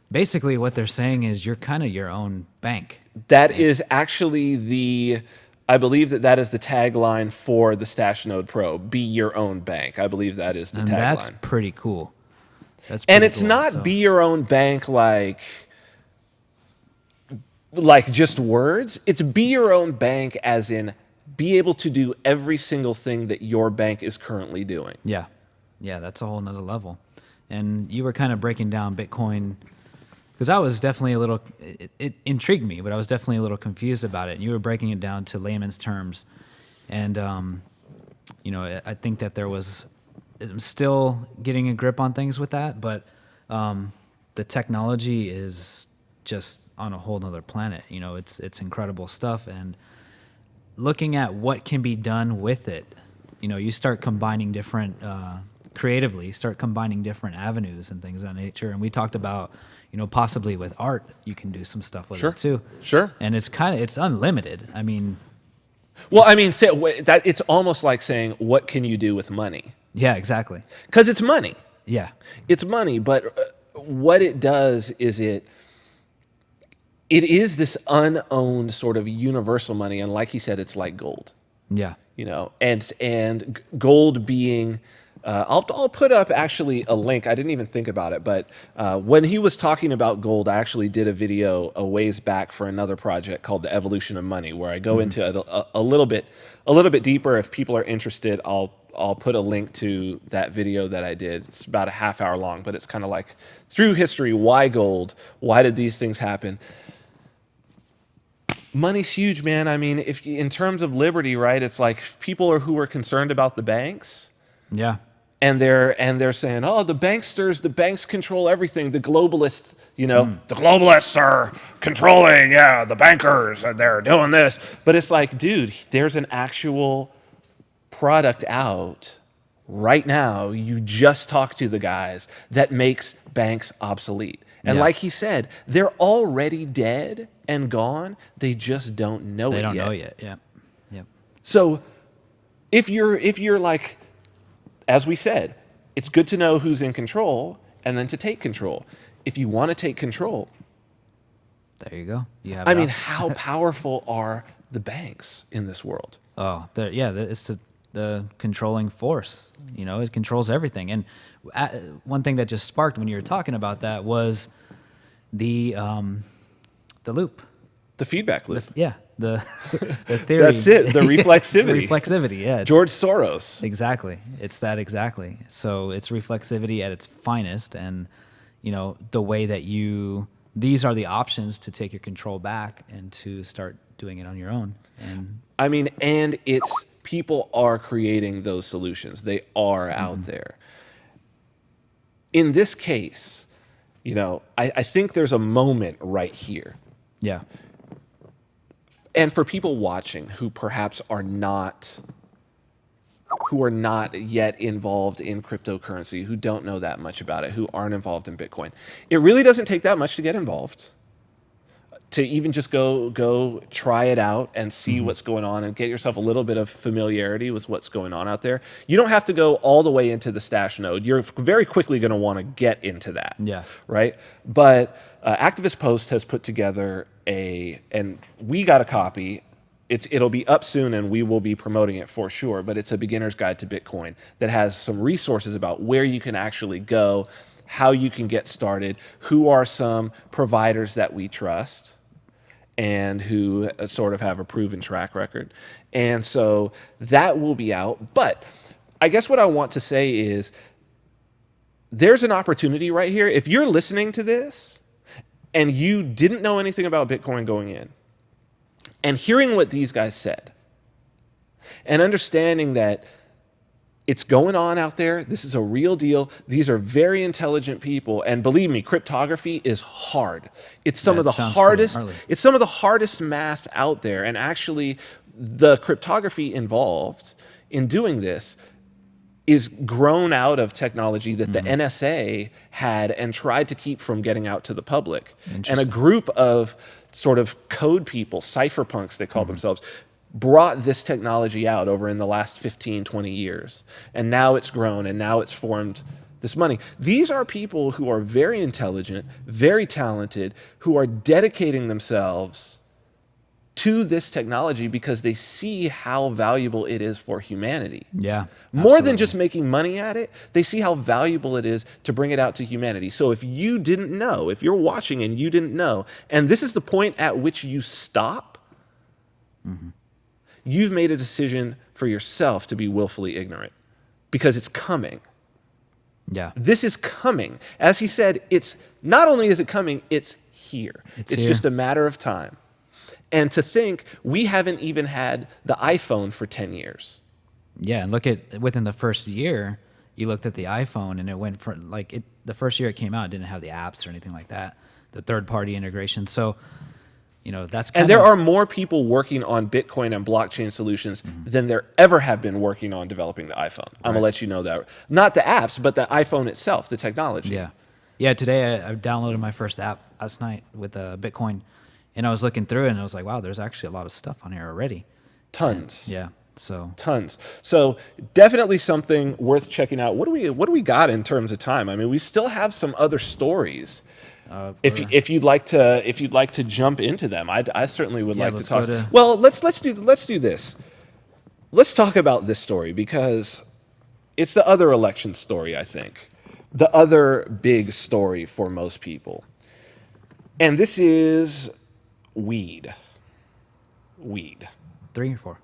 basically what they're saying is you're kind of your own bank. That is actually I believe that is the tagline for the Stash Node Pro. Be your own bank. I believe that is the tagline. And that's pretty cool. That's And pretty it's cool, not so. be your own bank like just words. It's be your own bank as in be able to do every single thing that your bank is currently doing. Yeah. Yeah, that's a whole nother level. And you were kind of breaking down Bitcoin because I was definitely a little, it intrigued me, but I was definitely a little confused about it. And you were breaking it down to layman's terms. And, you know, I think that I'm still getting a grip on things with that, but the technology is just on a whole nother planet. You know, it's incredible stuff. And looking at what can be done with it, you know, you start combining different, creatively, start combining different avenues and things of that nature. And we talked about, you know, possibly with art, you can do some stuff with it too. Sure. And it's unlimited. I mean, well, I mean, that it's almost like saying, what can you do with money? yeah, exactly. Because it's money. Yeah. It's money, but what it does is it is this unowned sort of universal money, and like he said, it's like gold. Yeah. You know, and gold being, I'll put up actually a link. I didn't even think about it, but when he was talking about gold, I actually did a video a ways back for another project called The Evolution of Money, where I go into it a little bit deeper. If people are interested, I'll put a link to that video that I did. It's about a half hour long, but it's kind of like through history, why gold? Why did these things happen? Money's huge, man. I mean, if in terms of liberty, right? It's like people who are concerned about the banks. Yeah. And they're saying, oh, the banksters, the banks control everything. The globalists, you know, the globalists are controlling, the bankers, and they're doing this. But it's like, dude, there's an actual product out right now. You just talk to the guys that makes banks obsolete. And like he said, they're already dead and gone. They just don't know it yet. They don't know yet. Yeah. Yep. So if you're like, as we said, it's good to know who's in control and then to take control. If you want to take control, there you go. You have. I mean, how powerful are the banks in this world? Oh, it's the controlling force. You know, it controls everything. And one thing that just sparked when you were talking about that was the loop, the feedback loop. The theory. That's it. The reflexivity. The reflexivity. Yeah. George Soros. Exactly. It's that exactly. So it's reflexivity at its finest, and you know the way that these are the options to take your control back and to start doing it on your own. And I mean, and it's people are creating those solutions. They are out there. In this case, you know, I think there's a moment right here. Yeah. And for people watching who perhaps are not yet involved in cryptocurrency, who don't know that much about it, who aren't involved in Bitcoin, it really doesn't take that much to get involved. To even just go try it out and see what's going on and get yourself a little bit of familiarity with what's going on out there. You don't have to go all the way into the stash node. You're very quickly going to want to get into that. Yeah. Right? But Activist Post has put together and we got a copy. It'll be up soon and we will be promoting it for sure, but it's a beginner's guide to Bitcoin that has some resources about where you can actually go, how you can get started, who are some providers that we trust, and who sort of have a proven track record. And so that will be out. But I guess what I want to say is there's an opportunity right here. If you're listening to this and you didn't know anything about Bitcoin going in, and hearing what these guys said, and understanding that it's going on out there. This is a real deal. These are very intelligent people. And believe me, cryptography is hard. It's some of the hardest, it's some of the hardest math out there. And actually, the cryptography involved in doing this is grown out of technology that the NSA had and tried to keep from getting out to the public. And a group of sort of code people, cypherpunks they call themselves, brought this technology out over in the last 15, 20 years. And now it's grown and now it's formed this money. These are people who are very intelligent, very talented, who are dedicating themselves to this technology because they see how valuable it is for humanity. Yeah. More than just making money at it, they see how valuable it is to bring it out to humanity. So if you didn't know, if you're watching and you didn't know, and this is the point at which you stop, you've made a decision for yourself to be willfully ignorant because it's coming. Yeah. This is coming. As he said, it's not only is it coming, it's here. It's here. just a matter of time. And to think we haven't even had the iPhone for 10 years. Yeah, and look at within the first year, you looked at the iPhone and it went from the first year it came out, it didn't have the apps or anything like that, the third-party integration. So, that's and there are more people working on Bitcoin and blockchain solutions than there ever have been working on developing the iPhone. I'm gonna let you know that. Not the apps, but the iPhone itself, the technology. Yeah. Yeah, today I downloaded my first app last night with Bitcoin, and I was looking through it and I was like, wow, there's actually a lot of stuff on here already. Tons. And, yeah. So tons. So definitely something worth checking out. What do we got in terms of time? I mean, we still have some other stories. If you'd like to jump into them, I certainly would like to talk. Well, let's do this. Let's talk about this story because it's the other election story, I think. The other big story for most people. And this is weed. Weed. 3 or 4?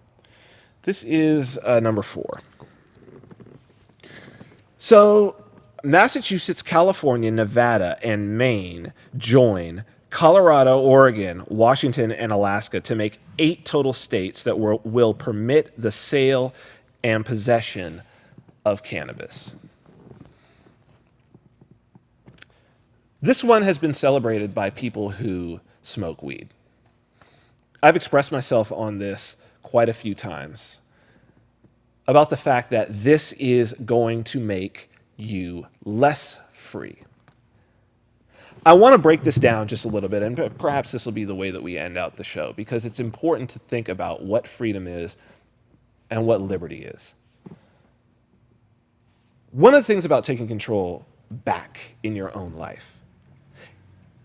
This is number 4. So Massachusetts, California, Nevada, and Maine join Colorado, Oregon, Washington, and Alaska to make 8 total states that will permit the sale and possession of cannabis. This one has been celebrated by people who smoke weed. I've expressed myself on this quite a few times about the fact that this is going to make you less free. I want to break this down just a little bit, and perhaps this will be the way that we end out the show, because it's important to think about what freedom is and what liberty is. One of the things about taking control back in your own life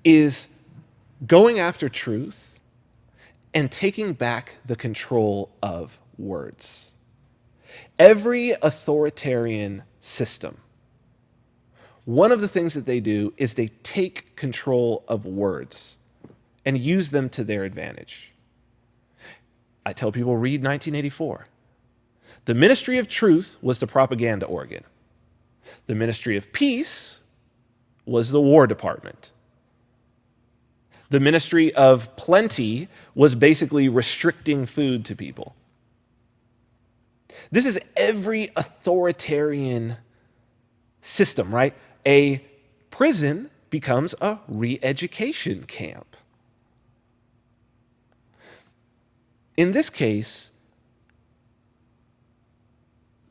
is going after truth and taking back the control of words. Every authoritarian system, one of the things that they do is they take control of words and use them to their advantage. I tell people, read 1984. The Ministry of Truth was the propaganda organ. The Ministry of Peace was the War Department. The Ministry of Plenty was basically restricting food to people. This is every authoritarian system, right? A prison becomes a re-education camp. In this case,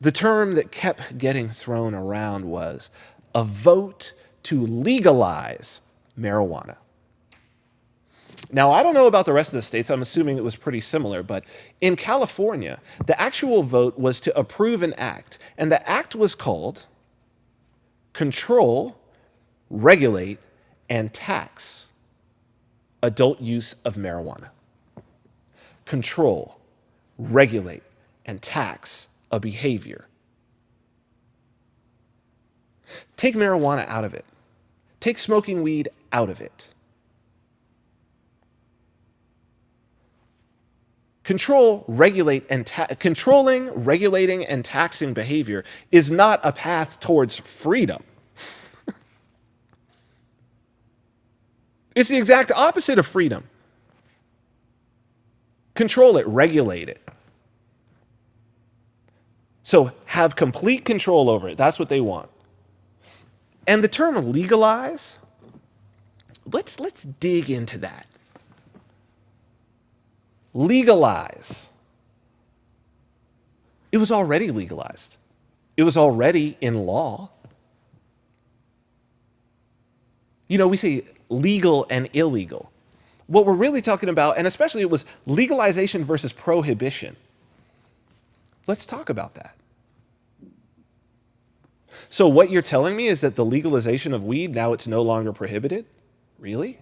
the term that kept getting thrown around was a vote to legalize marijuana. Now, I don't know about the rest of the states. I'm assuming it was pretty similar. But in California, the actual vote was to approve an act. And the act was called Control, Regulate, and Tax Adult Use of Marijuana. Control, regulate, and tax a behavior. Take marijuana out of it. Take smoking weed out of it. Control, regulate, and controlling, regulating, and taxing behavior is not a path towards freedom. It's the exact opposite of freedom. Control it, regulate it. So have complete control over it. That's what they want. And the term legalize, let's dig into that. Legalize. It was already legalized. It was already in law. You know, we say legal and illegal. What we're really talking about, and especially it was legalization versus prohibition. Let's talk about that. So what you're telling me is that the legalization of weed, now it's no longer prohibited? Really?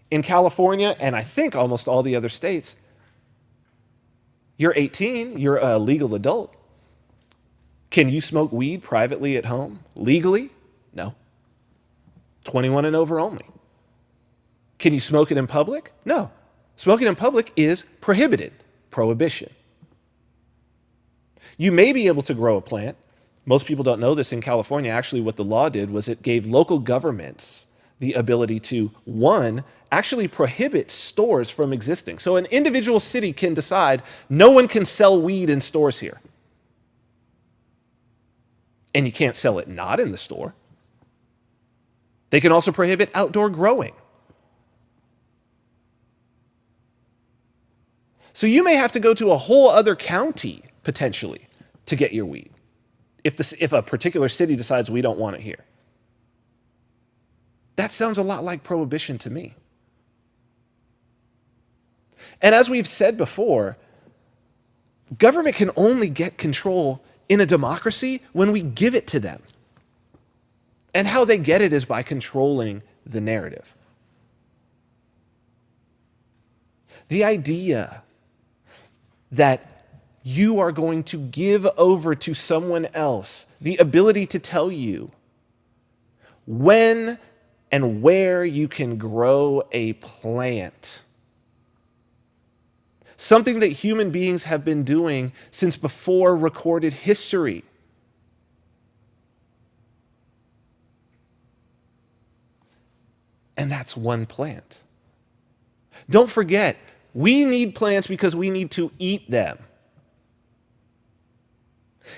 In California, and I think almost all the other states, you're 18, you're a legal adult. Can you smoke weed privately at home? Legally? No. 21 and over only. Can you smoke it in public? No. Smoking in public is prohibited. Prohibition. You may be able to grow a plant. Most people don't know this in California. Actually, what the law did was it gave local governments the ability to, one, actually prohibit stores from existing. So an individual city can decide no one can sell weed in stores here. And you can't sell it not in the store. They can also prohibit outdoor growing. So you may have to go to a whole other county, potentially, to get your weed, if a particular city decides we don't want it here. That sounds a lot like prohibition to me. And as we've said before, government can only get control in a democracy when we give it to them. And how they get it is by controlling the narrative. The idea that you are going to give over to someone else the ability to tell you when and where you can grow a plant. Something that human beings have been doing since before recorded history. And that's one plant. Don't forget, we need plants because we need to eat them.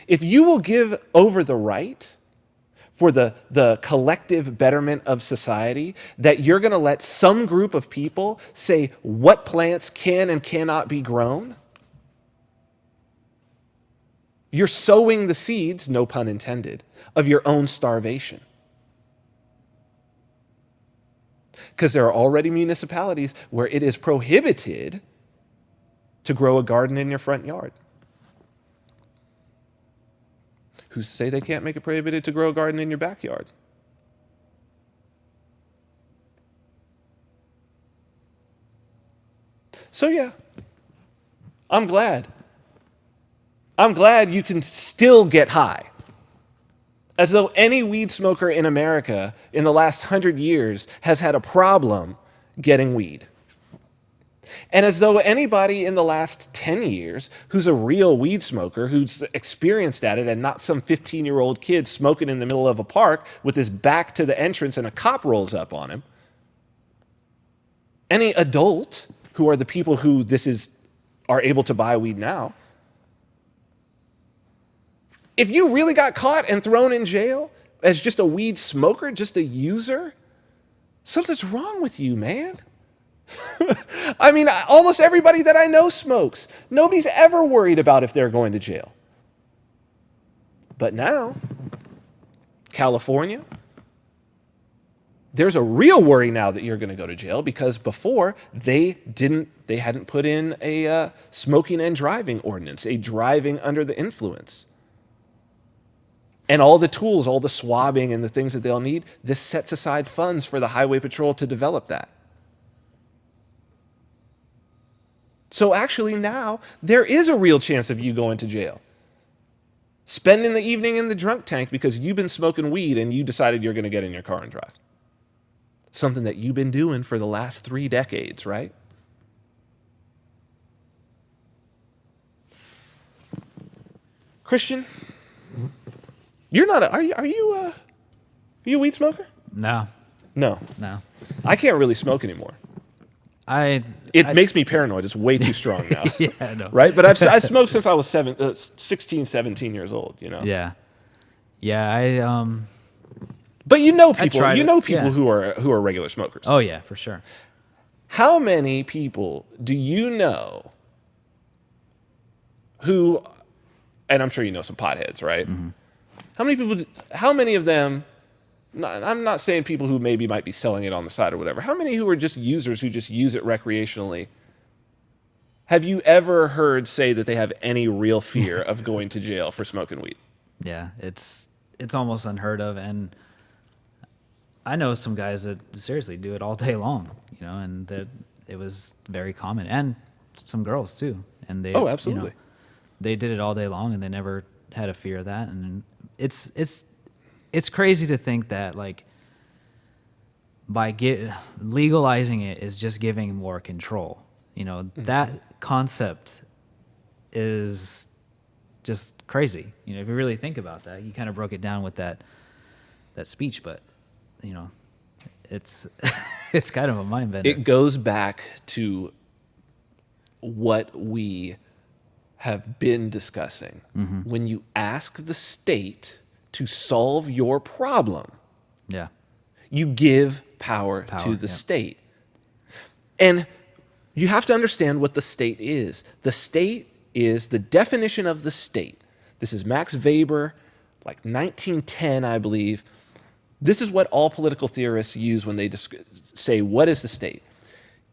If you will give over the right for the collective betterment of society, that you're going to let some group of people say what plants can and cannot be grown, you're sowing the seeds, no pun intended, of your own starvation. Because there are already municipalities where it is prohibited to grow a garden in your front yard. Who's to say they can't make it prohibited to grow a garden in your backyard? So yeah, I'm glad. I'm glad you can still get high. As though any weed smoker in America in the last 100 years has had a problem getting weed. And as though anybody in the last 10 years who's a real weed smoker, who's experienced at it and not some 15-year-old kid smoking in the middle of a park with his back to the entrance and a cop rolls up on him, any adult who are the people who are able to buy weed now, if you really got caught and thrown in jail as just a weed smoker, just a user, something's wrong with you, man. I mean, almost everybody that I know smokes. Nobody's ever worried about if they're going to jail. But now, California, there's a real worry now that you're going to go to jail because before they hadn't put in a smoking and driving ordinance, a driving under the influence. And all the tools, all the swabbing and the things that they'll need, this sets aside funds for the highway patrol to develop that. So actually now, there is a real chance of you going to jail. Spending the evening in the drunk tank because you've been smoking weed and you decided you're going to get in your car and drive. Something that you've been doing for the last 3 decades, right? Christian, you're not are you a weed smoker? No. No. No. I can't really smoke anymore. It makes me paranoid. It's way too strong now. Yeah, I know. Right? But I've smoked since I was 16, 17 years old, you know? Yeah. Yeah, But you know people yeah. who are regular smokers. Oh, yeah, for sure. How many people do you know who, and I'm sure you know some potheads, right? Mm-hmm. How many of them, I'm not saying people who maybe might be selling it on the side or whatever, how many who are just users who just use it recreationally, have you ever heard say that they have any real fear of going to jail for smoking weed? Yeah, it's almost unheard of, and I know some guys that seriously do it all day long. and it was very common, and some girls too. And they, absolutely. They did it all day long, and they never had a fear of that. And it's crazy to think that like by legalizing it is just giving more control. That concept is just crazy. If you really think about that, you kind of broke it down with that speech, but it's it's kind of a mind bender. It goes back to what we have been discussing. When you ask the state to solve your problem, you give power to the state. And you have to understand what the state is. The state is the definition of the state. This is Max Weber, like 1910, I believe. This is what all political theorists use when they say, what is the state?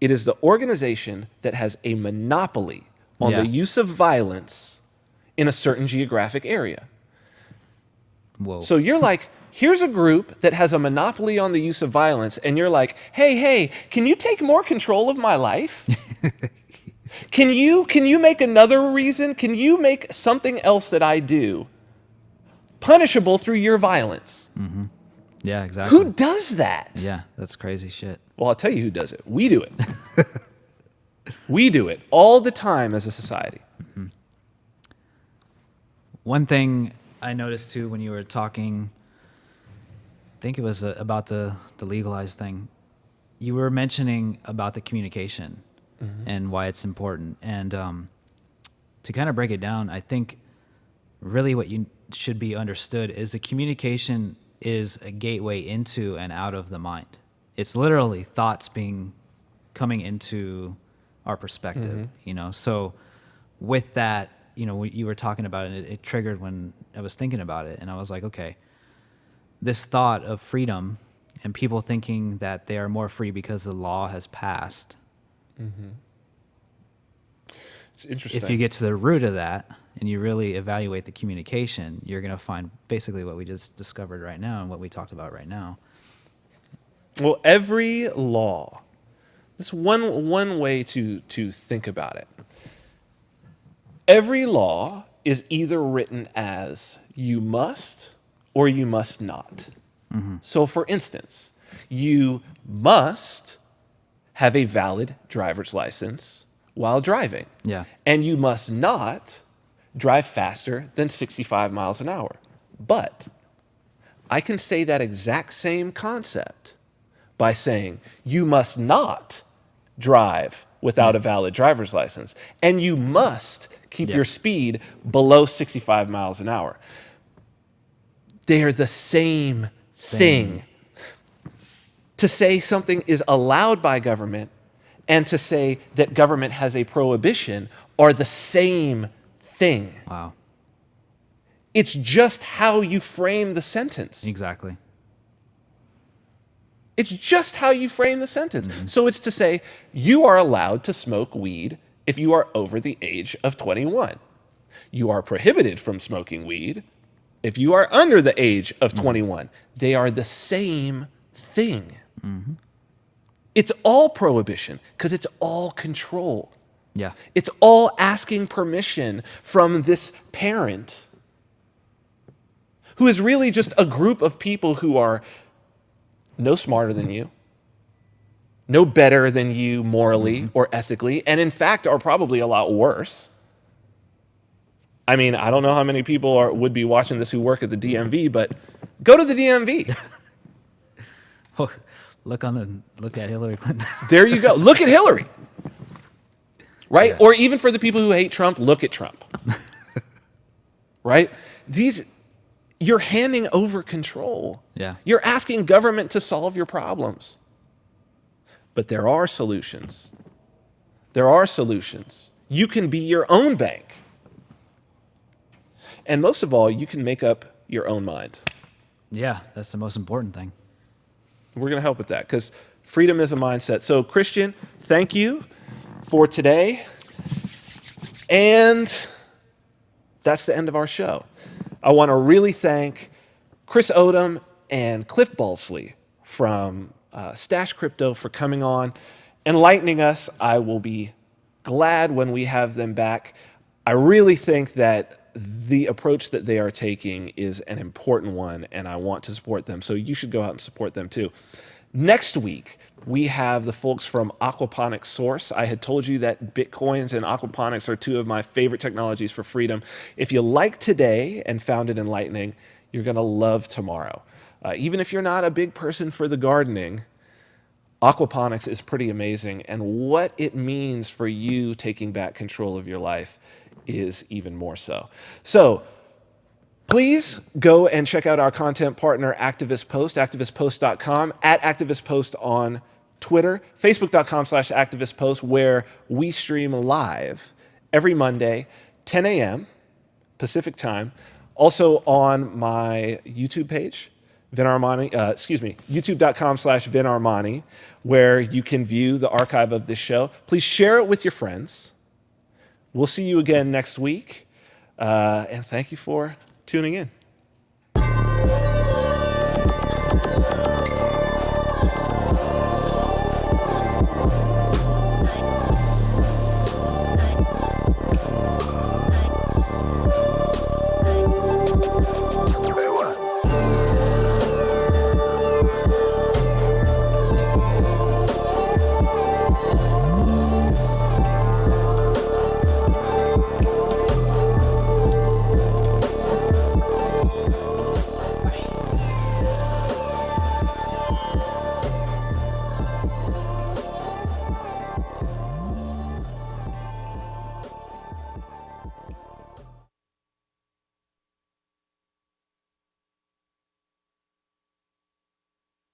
It is the organization that has a monopoly on the use of violence in a certain geographic area. Whoa. So you're like, here's a group that has a monopoly on the use of violence, and you're like, hey, can you take more control of my life? Can you make another reason? Can you make something else that I do punishable through your violence? Yeah, exactly. Who does that? Yeah, that's crazy shit. Well, I'll tell you who does it. We do it. We do it all the time as a society. One thing I noticed too when you were talking, I think it was about the legalized thing, you were mentioning about the communication and why it's important. And to kind of break it down, I think really what you should be understood is the communication is a gateway into and out of the mind. It's literally thoughts coming into our perspective, So with that, you were talking about it, it triggered when I was thinking about it, and I was like, okay, this thought of freedom and people thinking that they are more free because the law has passed. It's interesting. If you get to the root of that and you really evaluate the communication, you're going to find basically what we just discovered right now and what we talked about right now. Well, every law, this one way to think about it. Every law is either written as you must or you must not. So for instance, you must have a valid driver's license while driving. Yeah. And you must not drive faster than 65 miles an hour. But I can say that exact same concept by saying you must not drive without a valid driver's license, and you must keep your speed below 65 miles an hour. They are the same thing. To say something is allowed by government and to say that government has a prohibition are the same thing. Wow. It's just how you frame the sentence. Exactly. It's just how you frame the sentence. So it's to say you are allowed to smoke weed if you are over the age of 21. You are prohibited from smoking weed if you are under the age of 21. They are the same thing. It's all prohibition because it's all control. Yeah. It's all asking permission from this parent who is really just a group of people who are no smarter than you, no better than you morally or ethically, and in fact are probably a lot worse. I mean, I don't know how many people would be watching this who work at the DMV, but go to the DMV. Oh, look at Hillary Clinton. There you go. Look at Hillary. Right? Yeah. Or even for the people who hate Trump, look at Trump. Right? You're handing over control. Yeah. You're asking government to solve your problems. But there are solutions. There are solutions. You can be your own bank. And most of all, you can make up your own mind. Yeah, that's the most important thing. We're going to help with that because freedom is a mindset. So, Christian, thank you for today. And that's the end of our show. I want to really thank Chris Odom and Cliff Baltzley from Stash Crypto, for coming on, enlightening us. I will be glad when we have them back. I really think that the approach that they are taking is an important one, and I want to support them. So you should go out and support them too. Next week, we have the folks from Aquaponics Source. I had told you that Bitcoins and aquaponics are two of my favorite technologies for freedom. If you like today and found it enlightening, you're going to love tomorrow. Even if you're not a big person for the gardening, aquaponics is pretty amazing. And what it means for you taking back control of your life is even more so. So please go and check out our content partner, Activist Post, activistpost.com, at Activist Post on Twitter, facebook.com/Activist Post, where we stream live every Monday, 10 a.m. Pacific time. Also on my YouTube page, Vin Armani, youtube.com/Vin Armani, where you can view the archive of this show. Please share it with your friends. We'll see you again next week. And thank you for tuning in.